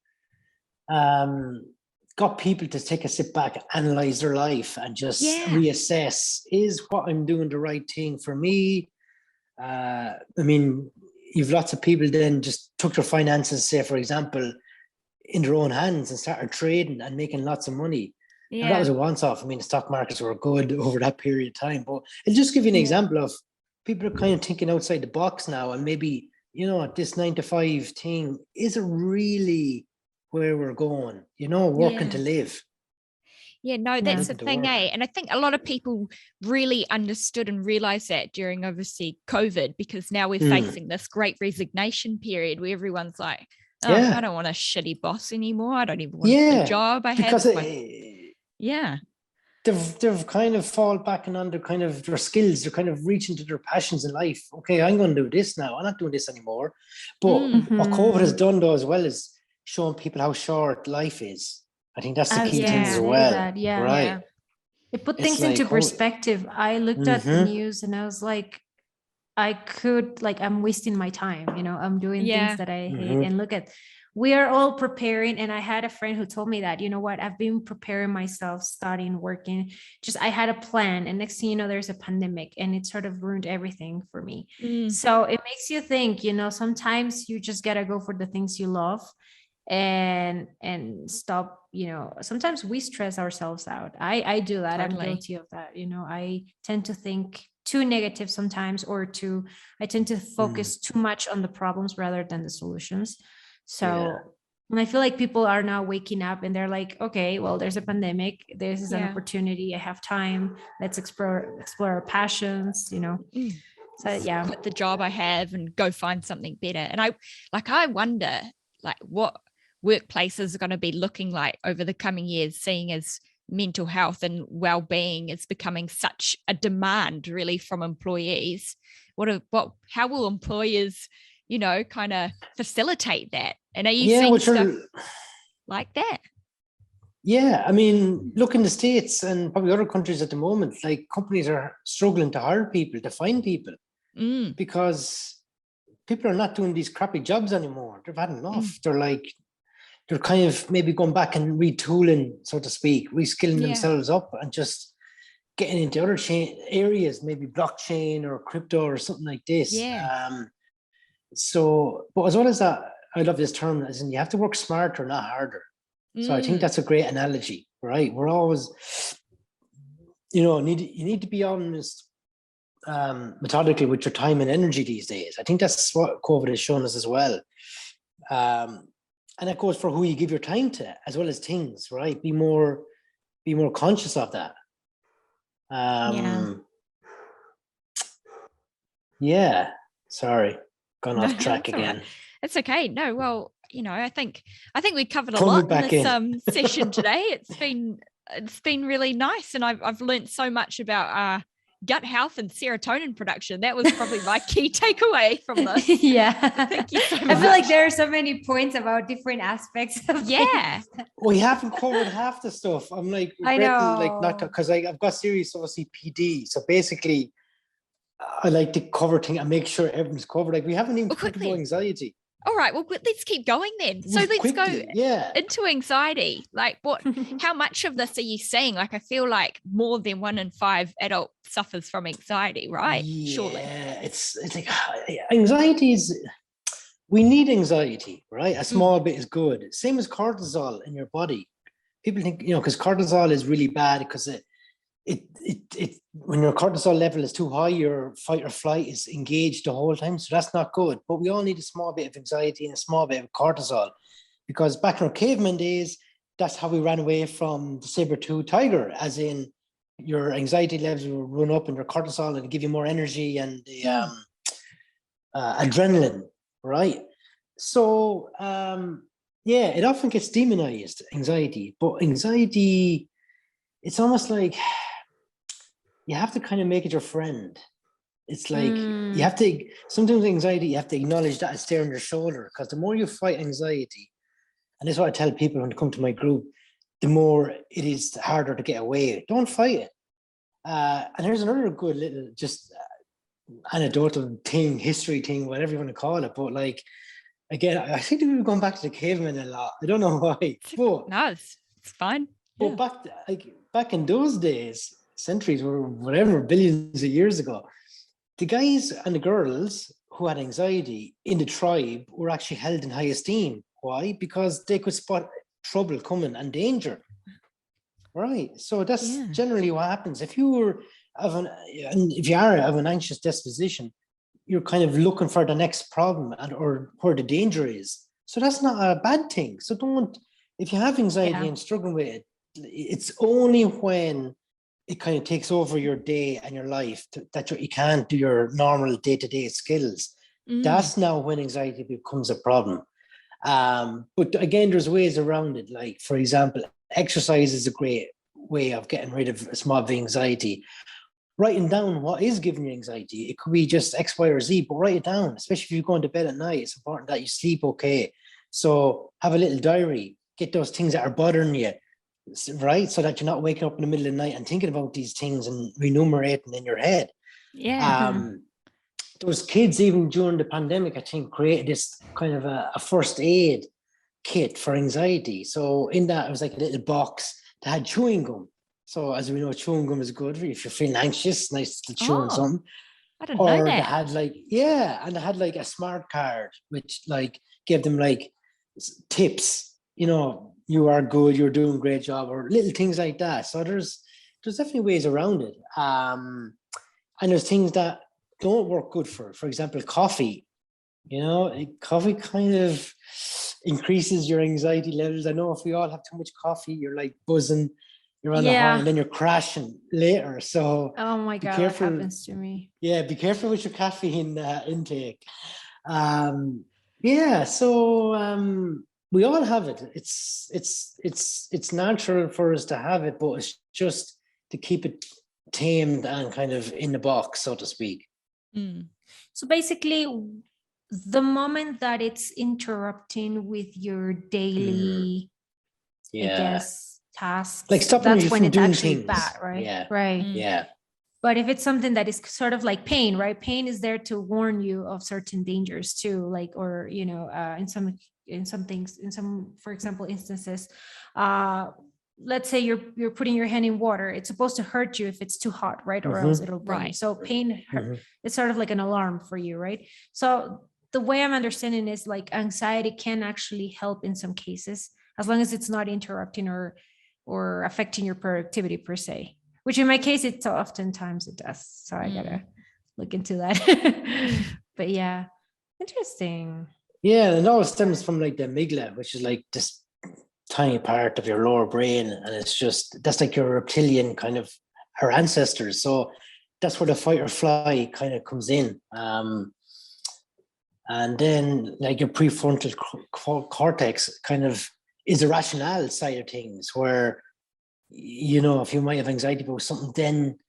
got people to take a sit back, analyze their life and just reassess, is what I'm doing the right thing for me? I mean, you've lots of people then just took their finances, say, for example, in their own hands and started trading and making lots of money. Yeah. And that was a once-off. I mean, the stock markets were good over that period of time, but it'll just give you an example of people are kind of thinking outside the box now, and maybe, this 9 to 5 thing isn't really where we're going, working to live. Yeah, no, that's the Living to thing, work. And I think a lot of people really understood and realized that during obviously COVID, because now we're facing this great resignation period where everyone's like, oh, I don't want a shitty boss anymore. I don't even want the job I have. Because they've kind of fall back and under kind of their skills. They're kind of reaching to their passions in life. Okay, I'm going to do this now. I'm not doing this anymore. But what COVID has done though as well is showing people how short life is. I think that's the key thing as well. Right. Yeah. It put things into perspective. I looked at the news and I was like, I'm wasting my time. I'm doing things that I hate. And look at, we are all preparing. And I had a friend who told me that, I've been preparing myself, studying, working. I had a plan. And next thing you know, there's a pandemic and it sort of ruined everything for me. So it makes you think, sometimes you just got to go for the things you love and stop. Sometimes we stress ourselves out. I do that. Totally. I'm guilty of that. I tend to think too negative sometimes, I tend to focus too much on the problems rather than the solutions. So and I feel like people are now waking up and they're like, okay, well, there's a pandemic. This is an opportunity. I have time. Let's explore our passions, So quit the job I have and go find something better. And I wonder what workplaces are going to be looking like over the coming years, seeing as mental health and well-being is becoming such a demand really from employees. How will employers, kind of facilitate that? And are you seeing stuff like that? Yeah, I mean, look in the States and probably other countries at the moment, like companies are struggling to hire people, to find people, because people are not doing these crappy jobs anymore. They've had enough. They're kind of maybe going back and retooling, so to speak, reskilling themselves up and just getting into other areas, maybe blockchain or crypto or something like this. Yeah. But as well as that, I love this term, as in you have to work smarter, not harder. So I think that's a great analogy, right? We're always, you need to be honest methodically with your time and energy these days. I think that's what COVID has shown us as well. And that goes for who you give your time to, as well as things, right? Be more conscious of that. Sorry, gone off track again. It's okay. No, well, I think we covered a lot in this session today. It's been really nice, and I've learned so much about gut health and serotonin production. That was probably my key takeaway from this. Thank you so much. I feel like there are so many points about different aspects of things. We haven't covered half the stuff. I'm like, I know, not because I've got serious OCPD. So basically, I like to cover things and make sure everything's covered. Like we haven't even talked about anxiety. All right, well, let's keep going then. So let's go into anxiety. Like how much of this are you seeing? Like, I feel like more than 1 in 5 adults suffers from anxiety, right? Yeah, surely. It's like anxiety is, we need anxiety, right? A small bit is good. Same as cortisol in your body. People think, because cortisol is really bad because it when your cortisol level is too high, your fight or flight is engaged the whole time. So that's not good. But we all need a small bit of anxiety and a small bit of cortisol, because back in our caveman days, that's how we ran away from the saber-toothed tiger, as in your anxiety levels will run up and your cortisol and give you more energy and the adrenaline, right? So, it often gets demonized, anxiety. But anxiety, it's almost like you have to kind of make it your friend. It's like you have to, sometimes anxiety, you have to acknowledge that it's there on your shoulder, because the more you fight anxiety, and this is what I tell people when they come to my group, the more it is harder to get away. Don't fight it. And here's another good little just anecdotal thing, history thing, whatever you want to call it. But like, again, I think we've gone back to the cavemen a lot. I don't know why. But, no, it's fine. But back in those days, centuries or whatever, billions of years ago, the guys and the girls who had anxiety in the tribe were actually held in high esteem. Why? Because they could spot trouble coming and danger. Right. So that's generally what happens. If you were and if you are of an anxious disposition, you're kind of looking for the next problem or where the danger is. So that's not a bad thing. So if you have anxiety and struggling with it, it's only when it kind of takes over your day and your life that you can't do your normal day-to-day skills. That's now when anxiety becomes a problem. But again, there's ways around it. Like, for example, exercise is a great way of getting rid of some of the anxiety. Writing down what is giving you anxiety. It could be just X, Y, or Z, but write it down, especially if you're going to bed at night. It's important that you sleep okay. So have a little diary, get those things that are bothering you, right? So that you're not waking up in the middle of the night and thinking about these things and renumerating in your head. Yeah. Those kids, even during the pandemic, I think, created this kind of a first aid kit for anxiety. So in that, it was like a little box that had chewing gum. So as we know, chewing gum is good if you're feeling anxious, nice to chew on something. I didn't know that. They had and they had like a smart card, which like gave them like tips, you are good, you're doing a great job, or little things like that. So there's definitely ways around it. And there's things that don't work good for example, coffee. Coffee kind of increases your anxiety levels. I know if we all have too much coffee, you're like buzzing, you're on the high, and then you're crashing later. So oh my God, that happens to me. Yeah, be careful with your caffeine intake. We all have it. It's natural for us to have it, but it's just to keep it tamed and kind of in the box, so to speak. So basically, the moment that it's interrupting with your daily, I guess, tasks, like stopping that's you when from it's doing actually things. bad, right? Yeah. Right. Yeah. But if it's something that is sort of like pain, right? Pain is there to warn you of certain dangers too, like, or in some things, for example, instances, let's say you're putting your hand in water, it's supposed to hurt you if it's too hot, right? Or else it'll burn you. So pain it's sort of like an alarm for you, right? So the way I'm understanding is like anxiety can actually help in some cases, as long as it's not interrupting or affecting your productivity per se, which in my case it's oftentimes it does. So I gotta look into that. But yeah, interesting. Yeah, and it all stems from like the amygdala, which is like this tiny part of your lower brain, and that's like your reptilian kind of our ancestors. So that's where the fight or fly kind of comes in. And then like your prefrontal cortex kind of is the rationale side of things, where if you might have anxiety about something, then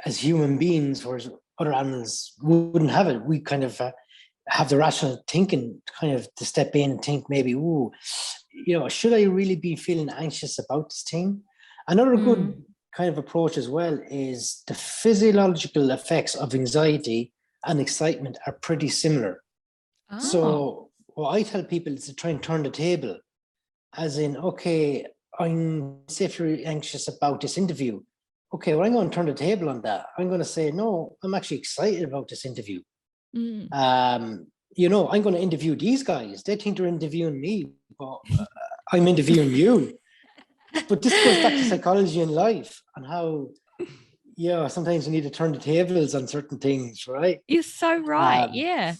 as human beings, whereas other animals wouldn't have it, we kind of have the rational thinking kind of to step in and think maybe, should I really be feeling anxious about this thing? Another good kind of approach as well is the physiological effects of anxiety and excitement are pretty similar. So what I tell people is to try and turn the table, as in, okay, say if you're anxious about this interview, okay, well, I'm going to turn the table on that. I'm going to say, no, I'm actually excited about this interview. I'm going to interview these guys. They think they're interviewing me, but I'm interviewing you. But this goes back to psychology in life and how, sometimes you need to turn the tables on certain things, right? You're so right. Yeah.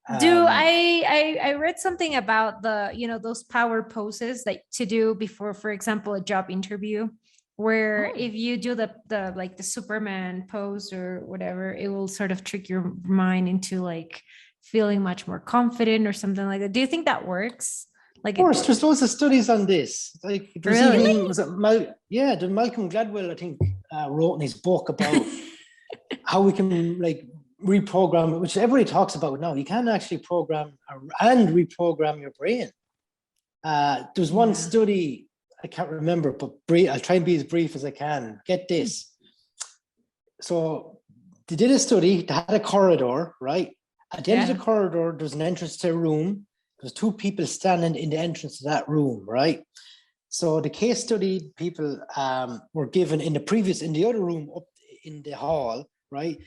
I read something about the, those power poses that to do before, for example, a job interview, where if you do the like the Superman pose or whatever, it will sort of trick your mind into like feeling much more confident or something like that. Do you think that works? Like, of course, there's loads of studies on this. Like, there's really? the Malcolm Gladwell, I think, wrote in his book about how we can like reprogram, which everybody talks about now. You can actually program and reprogram your brain. There's one study, I can't remember, but I'll try and be as brief as I can. Get this. So they did a study, they had a corridor, right? At the end of the corridor, there's an entrance to a room. There's two people standing in the entrance to that room, right? So the case study people were given in the other room up in the hall, right?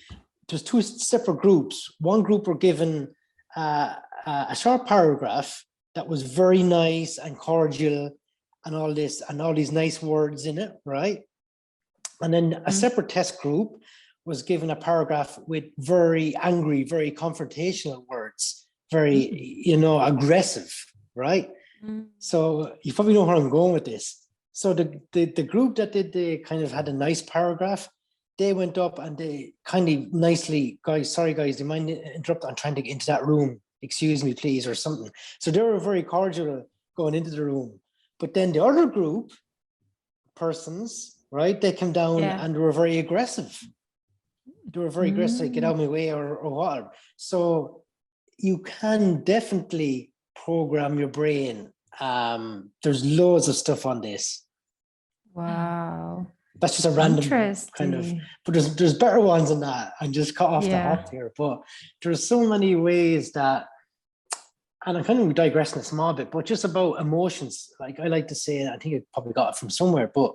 There's two separate groups. One group were given a short paragraph that was very nice and cordial and all this and all these nice words in it, right? And then a separate test group was given a paragraph with very angry, very confrontational words, very, aggressive, right? So you probably know where I'm going with this. So the group that did the kind of had a nice paragraph, they went up and they kind of nicely, guys, sorry guys, do you mind interrupt? I'm trying to get into that room. Excuse me, please, or something. So they were very cordial going into the room. But then the other group persons, right, they came down and they were very aggressive. They were very aggressive, get out of my way or whatever. So you can definitely program your brain. There's loads of stuff on this. Wow. That's just a random kind of, but there's better ones than that. I'm just cut off the hop here, but there's so many ways that, and I'm kind of digressing a small bit, but just about emotions. Like I like to say, I think I probably got it from somewhere, but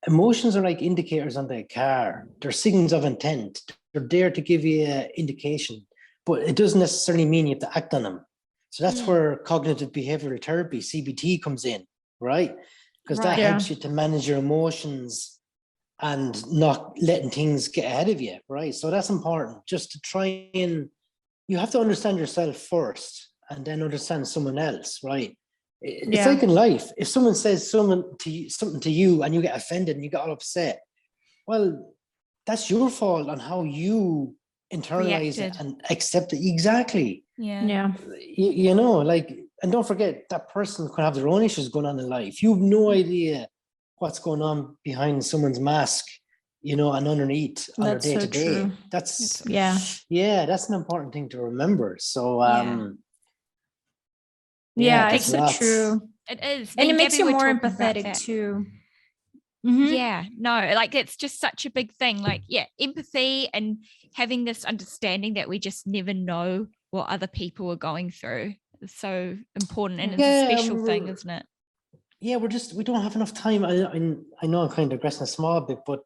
emotions are like indicators on the car. They're signals of intent. They're there to give you an indication, but it doesn't necessarily mean you have to act on them. So that's where cognitive behavioral therapy, CBT, comes in, right? Because that helps you to manage your emotions and not letting things get ahead of you, right? So that's important, just to try and, you have to understand yourself first and then understand someone else, right? It's like in life, if someone says something to you and you get offended and you get all upset, well, that's your fault on how you internalize it and accept it. Exactly. Like, and don't forget, that person could have their own issues going on in life. You have no idea what's going on behind someone's mask, and underneath on their day to day. That's that's an important thing to remember. So it's so true. It is. And it makes you more empathetic too. Yeah, no, like it's just such a big thing. Like, empathy and having this understanding that we just never know what other people are going through is so important, and it's a special thing, isn't it? Yeah, we don't have enough time. I know I'm kind of digressing a small bit, but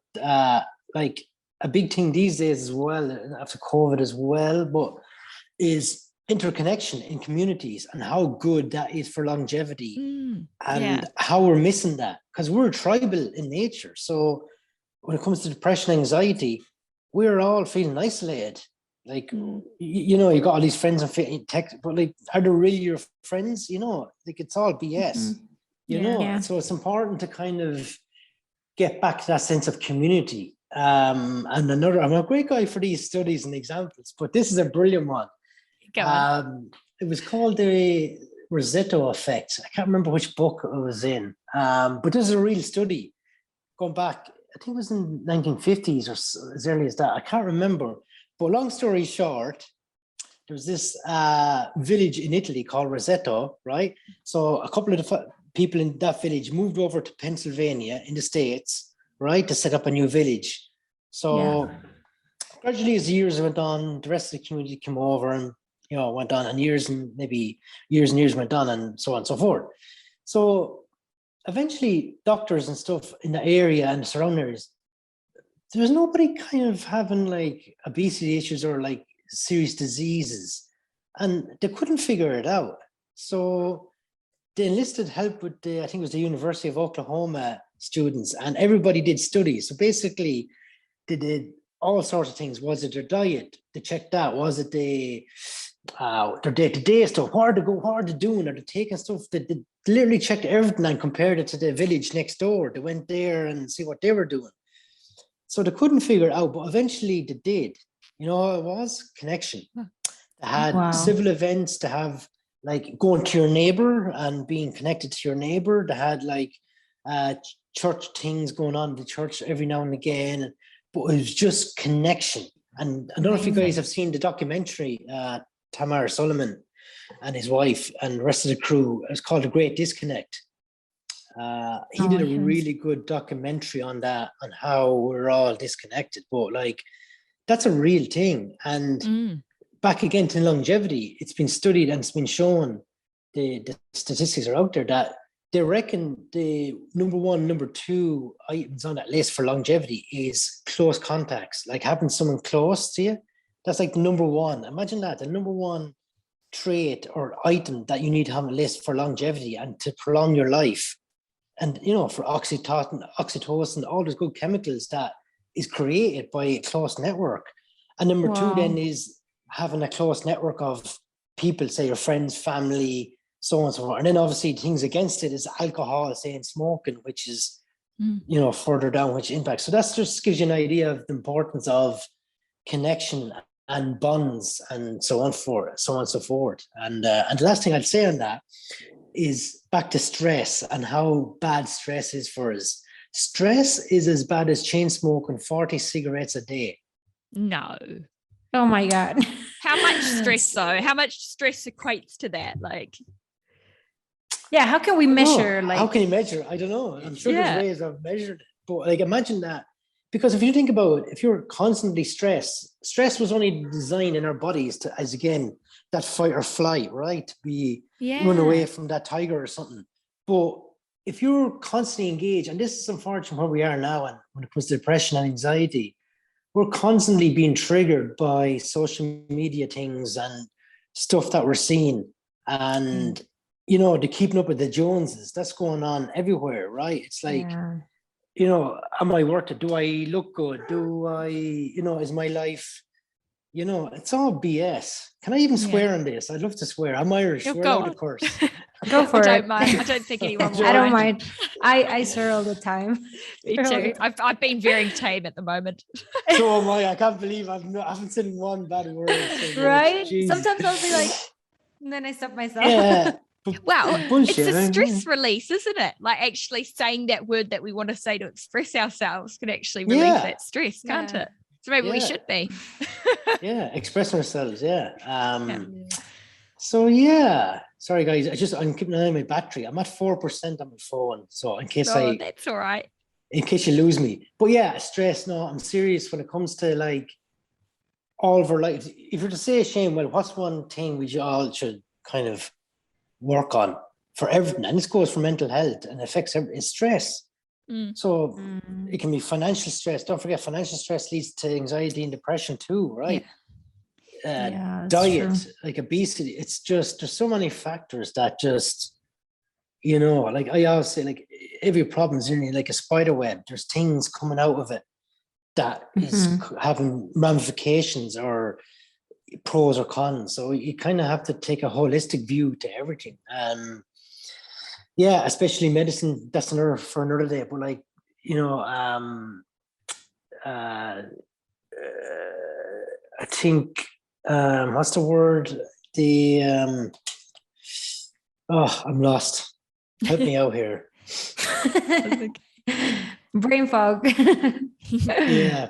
like a big thing these days as well, after COVID as well, but is interconnection in communities and how good that is for longevity and how we're missing that, because we're tribal in nature. So when it comes to depression, anxiety, we're all feeling isolated. Like, you got all these friends and tech, but like, are they really your friends? Like it's all BS. So it's important to kind of get back to that sense of community. And I'm a great guy for these studies and examples, but this is a brilliant one. It was called the Rossetto effect. I can't remember which book it was in, but this is a real study going back, I think it was in 1950s or as early as that. I can't remember, but long story short, there was this village in Italy called Rossetto, right? So a couple of people in that village moved over to Pennsylvania in the States, right, to set up a new village. So gradually, as the years went on, the rest of the community came over and went on, and years and years went on, and so on and so forth. So eventually, doctors and stuff in the area and the surrounding areas, there was nobody kind of having like obesity issues or like serious diseases, and they couldn't figure it out. So they enlisted help with I think it was the University of Oklahoma students, and everybody did studies. So basically, they did all sorts of things. Was it their diet? They checked that. Was it their day-to-day stuff? What are they doing? Are they taking stuff? They literally checked everything and compared it to the village next door. They went there and see what they were doing. So they couldn't figure it out, but eventually they did. It was connection. They had civil events to have, like going to your neighbor and being connected to your neighbor. They had like church things going on in the church every now and again, but it was just connection. And I don't know if you guys have seen the documentary, Tamar Sullivan and his wife and the rest of the crew. It's called The Great Disconnect. He did a really good documentary on that, on how we're all disconnected, but like that's a real thing. And back again to longevity, it's been studied and it's been shown, the statistics are out there that they reckon the number one, number two items on that list for longevity is close contacts, like having someone close to you. That's like the number one. Imagine that, the number one trait or item that you need to have on a list for longevity and to prolong your life. And, for oxytocin, all those good chemicals that is created by a close network. And number two then is having a close network of people, say your friends, family, so on and so forth. And then obviously things against it is alcohol, say, and smoking, which is, further down, which impacts. So that just gives you an idea of the importance of connection and bonds and so on and so forth. And the last thing I'd say on that is back to stress and how bad stress is for us. Stress is as bad as chain smoking 40 cigarettes a day. No. Oh my God. How much stress though? How much stress equates to that? Like, yeah, how can we measure? How can you measure? I don't know. I'm sure there's ways of measuring it. But like, imagine that. Because if you think about it, if you're constantly stressed, stress was only designed in our bodies to, as again, that fight or flight, right? Run away from that tiger or something. But if you're constantly engaged, and this is unfortunately where we are now, and when it comes to depression and anxiety, we're constantly being triggered by social media things and stuff that we're seeing. And, the keeping up with the Joneses, that's going on everywhere, right? It's like, am I worth it? Do I look good? Do I, is my life, it's all BS. Can I even swear on this? I'd love to swear. I'm Irish. We're allowed to curse. Go for it. I don't mind. I don't think anyone will. I don't mind. I swear all the time. Me too. I've been very tame at the moment. So am I. I can't believe I haven't said one bad word. Right? Sometimes I'll be like, and then I stop myself. Yeah. Well, it's a stress release, isn't it? Like actually saying that word that we want to say to express ourselves can actually release that stress, can't it? So maybe we should be. Express ourselves. So sorry guys, I'm keeping an eye on my battery. I'm at 4% on my phone. So in case that's all right. In case you lose me. But stress. No, I'm serious when it comes to like all of our lives. If you're to say, Shane, well, what's one thing we all should kind of work on for everything? And this goes for mental health and affects everything. It's stress. So it can be financial stress. Don't forget, financial stress leads to anxiety and depression too, right? Diet, like obesity. It's just, there's so many factors that just, like I always say, like every problem's in like a spider web. There's things coming out of it that is having ramifications or pros or cons. So you kind of have to take a holistic view to everything. Especially medicine, that's for another day. But like, I think, what's the word? I'm lost. Help me out here. Brain fog.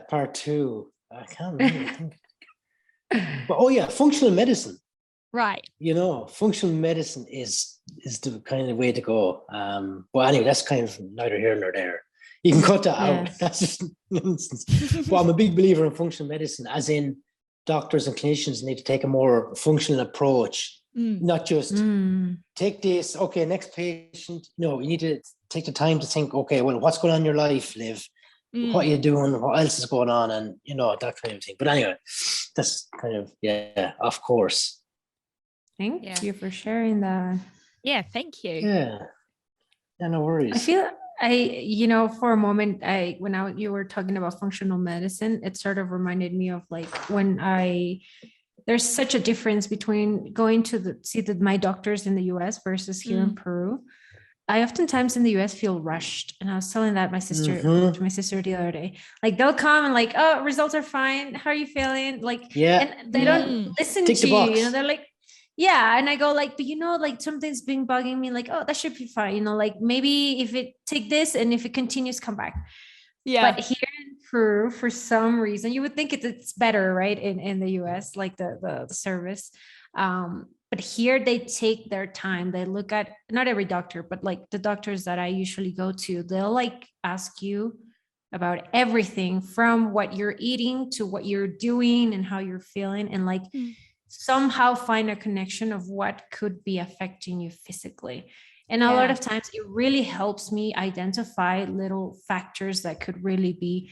Part 2. I can't really think. But functional medicine. Right. Functional medicine is the kind of way to go. But anyway, that's kind of neither here nor there. You can cut that out. That's just nonsense. But I'm a big believer in functional medicine, as in doctors and clinicians need to take a more functional approach, not just take this, okay, next patient. No, you need to take the time to think, okay, well, what's going on in your life, Liv? What are you doing? What else is going on? And, that kind of thing. But anyway, that's kind of, of course. Thank you for sharing that. Yeah, thank you. Yeah, no worries. I feel for a moment, when you were talking about functional medicine, it sort of reminded me of like when there's such a difference between going to see my doctors in the US versus here in Peru. I oftentimes in the US feel rushed. And I was telling that to my sister the other day. Like they'll come and like, oh, results are fine. How are you feeling? Like, and they don't listen to you. They're like, and I go like, but like something's been bugging me. Like, oh, that should be fine. Like maybe if it take this and if it continues, come back. Yeah. But here in Peru, for some reason, you would think it's better, right? In the US, like the service. But here they take their time. They look at, not every doctor, but like the doctors that I usually go to, they'll like ask you about everything from what you're eating to what you're doing and how you're feeling, and like somehow find a connection of what could be affecting you phically. And a lot of times it really helps me identify little factors that could really be,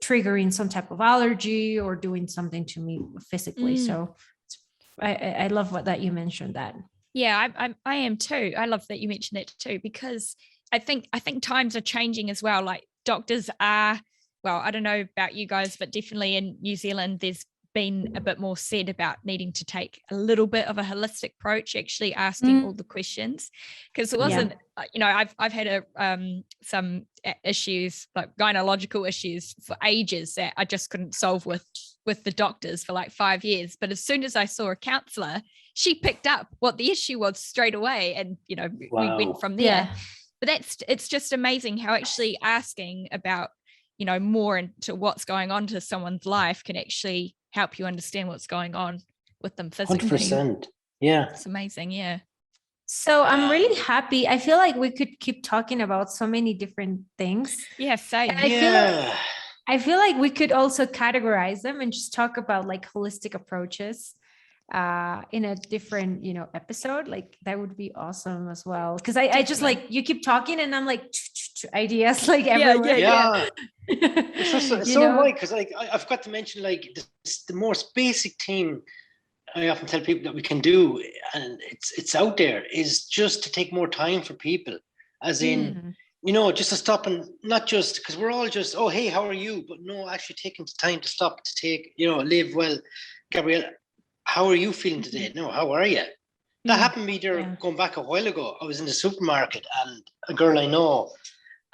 triggering some type of allergy or doing something to me physically. So I love that you mentioned that. Yeah, I am too. I love that you mentioned that too, because I think times are changing as well. Like doctors are, well, I don't know about you guys, but definitely in New Zealand, there's been a bit more said about needing to take a little bit of a holistic approach, actually asking all the questions, because it wasn't, I've had some issues, like gynecological issues for ages that I just couldn't solve with the doctors for like 5 years. But as soon as I saw a counselor, she picked up what the issue was straight away, and we went from there. But it's just amazing how actually asking about more into what's going on to someone's life can actually help you understand what's going on with them physically. 100%. Yeah. It's amazing. Yeah. So I'm really happy. I feel like we could keep talking about so many different things. Yeah, same. I feel like we could also categorize them and just talk about like holistic approaches in a different, episode. Like that would be awesome as well. Cause I just like, you keep talking and I'm like ideas like everywhere. Yeah. It's so right. Cause like, I've got to mention like the most basic thing I often tell people that we can do, and it's out there, is just to take more time for people, as in, just to stop, and not just because we're all just, oh, hey, how are you? But no, actually taking the time to stop, to take, live well. Gabrielle, how are you feeling today? No, how are you? That happened to me there going back a while ago. I was in the supermarket and a girl I know,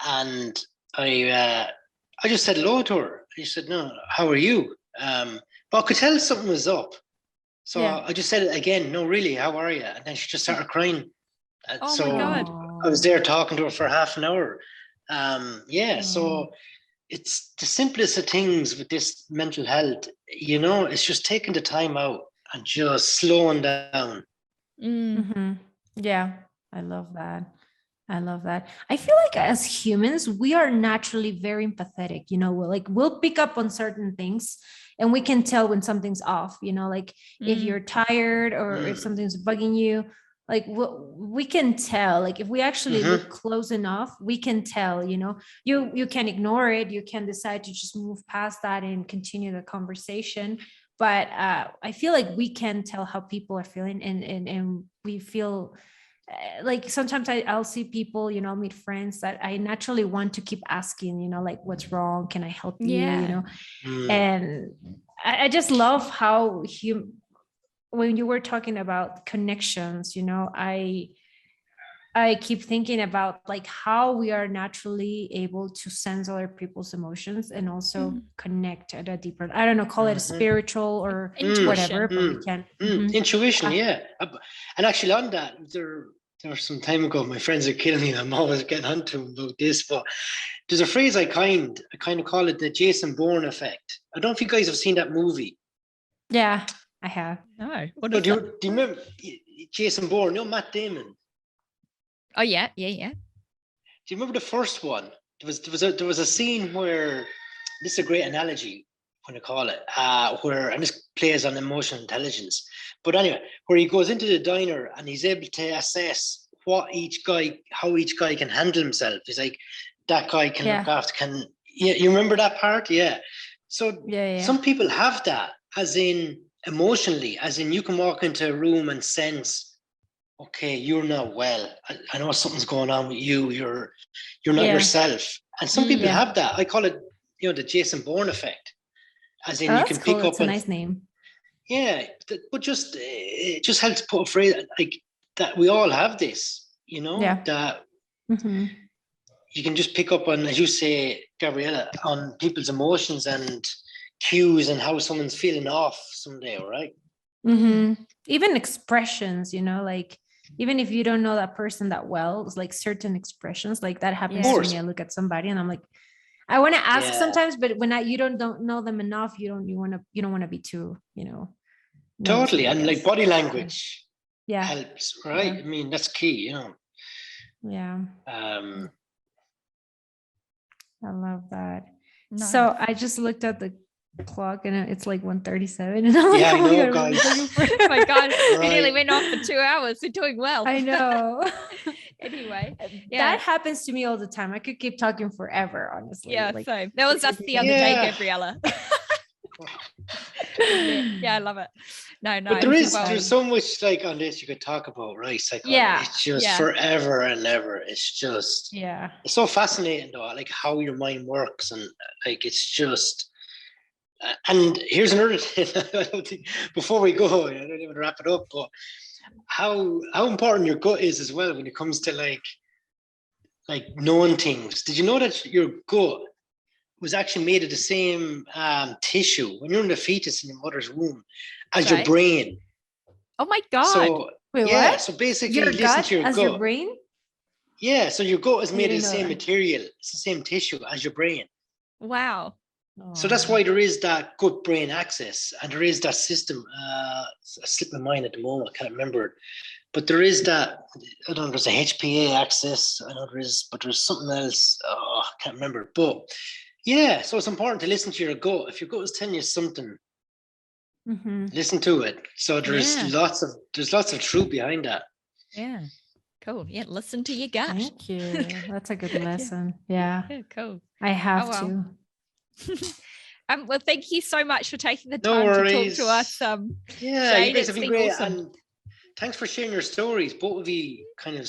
and I just said hello to her. She said, no, how are you? But I could tell something was up. So I just said it again, no, really, how are you? And then she just started crying. Oh my God. I was there talking to her for half an hour. So it's the simplest of things with this mental health, it's just taking the time out and just slowing down. Yeah, I love that. I feel like as humans, we are naturally very empathetic, we'll pick up on certain things and we can tell when something's off, if you're tired or if something's bugging you, like we can tell, like if we actually look close enough, we can tell, you can ignore it. You can decide to just move past that and continue the conversation. But I feel like we can tell how people are feeling, and we feel like sometimes I'll see people, I'll meet friends that I naturally want to keep asking, like, what's wrong? Can I help you? And I just love how when you were talking about connections, I keep thinking about like how we are naturally able to sense other people's emotions and also connect at a deeper, I don't know, call it a spiritual or whatever, but we can. Intuition, yeah. And actually on that, there was some time ago, my friends are killing me. I'm always getting onto them about this, but there's a phrase I kind of call it the Jason Bourne effect. I don't know if you guys have seen that movie. Yeah, I have. No. Do you remember Jason Bourne? Matt Damon. Oh yeah. Do you remember the first one? There was a scene where, this is a great analogy, I'm going to call it, where, and this plays on emotional intelligence. But anyway, where he goes into the diner and he's able to assess how each guy can handle himself. He's like, that guy can look after, you remember that part? Yeah. So some people have that, as in emotionally, as in you can walk into a room and sense, okay, you're not well. I know something's going on with you. You're not yourself. And some people have that. I call it, the Jason Bourne effect. As in, you can pick up. It's a nice name. Yeah, but it just helps put a phrase like that. We all have this, that you can just pick up on, as you say, Gabriella, on people's emotions and cues and how someone's feeling off someday, right? Even expressions, like even if you don't know that person that well, it's like certain expressions like that happens to me. I look at somebody and I'm like, I want to ask sometimes, but when you don't know them enough, you don't want to be too, totally. And like body language helps, right? I mean, that's key, Yeah. I love that. Nice. So I just looked at the clock and it's like 1:37 and I'm like, I know, guys. Oh my God, we nearly went on for 2 hours. We're doing well. I know. Anyway, that happens to me all the time. I could keep talking forever, honestly. Yeah, same. That was us the other day, Gabriella. Yeah, I love it. No. But there's so much like on this you could talk about, right? Psychology. Yeah. It's just forever and ever. It's just it's so fascinating though, like how your mind works, and like it's just. And here's another thing. I don't think, before we go, I don't even wrap it up, but how important your gut is as well when it comes to like knowing things. Did you know that your gut was actually made of the same tissue when you're in the fetus in your mother's womb as your brain? Oh my God. So, wait, what? So basically Your listen gut to your as gut. your brain? Yeah, so your gut is made of the know same that. material. It's the same tissue as your brain. Wow. So that's why there is that gut-brain axis, and there is that system. I slip my mind at the moment, I can't remember it. But there is that, I don't know, there's a HPA axis, I know there is, but there's something else, I can't remember. But yeah, so it's important to listen to your gut. If your gut is telling you something, listen to it. So there's lots of truth behind that. Yeah. Cool. Yeah, listen to your gut. Thank you. That's a good lesson. Yeah. Cool. I have to. Well, thank you so much for taking the No time worries. to talk to us. Shane, you guys have been great, awesome. And thanks for sharing your stories. Both of you kind of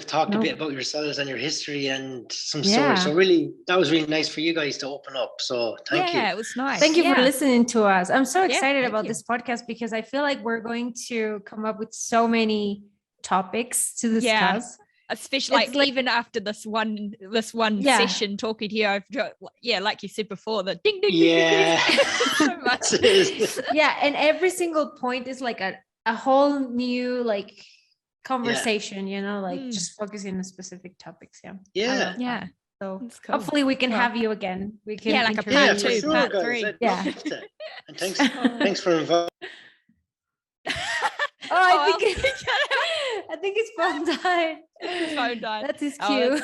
talked a bit about yourselves and your history and some stories. So really, that was really nice for you guys to open up. So thank you. Yeah, it was nice. Thank you for listening to us. I'm so excited about this podcast because I feel like we're going to come up with so many topics to discuss. Especially like even after this one session talking to you, like you said before, the ding ding ding. So much. And every single point is like a whole new like conversation, just focusing on specific topics. So cool. Hopefully we can have you again. We can like a part 2, part 3. And thanks for inviting. I think his phone died. His phone died. That's his cue.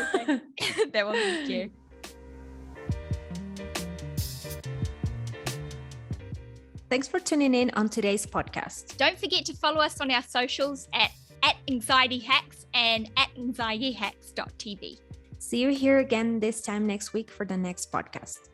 That was his cue. Thanks for tuning in on today's podcast. Don't forget to follow us on our socials at Anxiety Hacks and at anxietyhacks.tv. See you here again this time next week for the next podcast.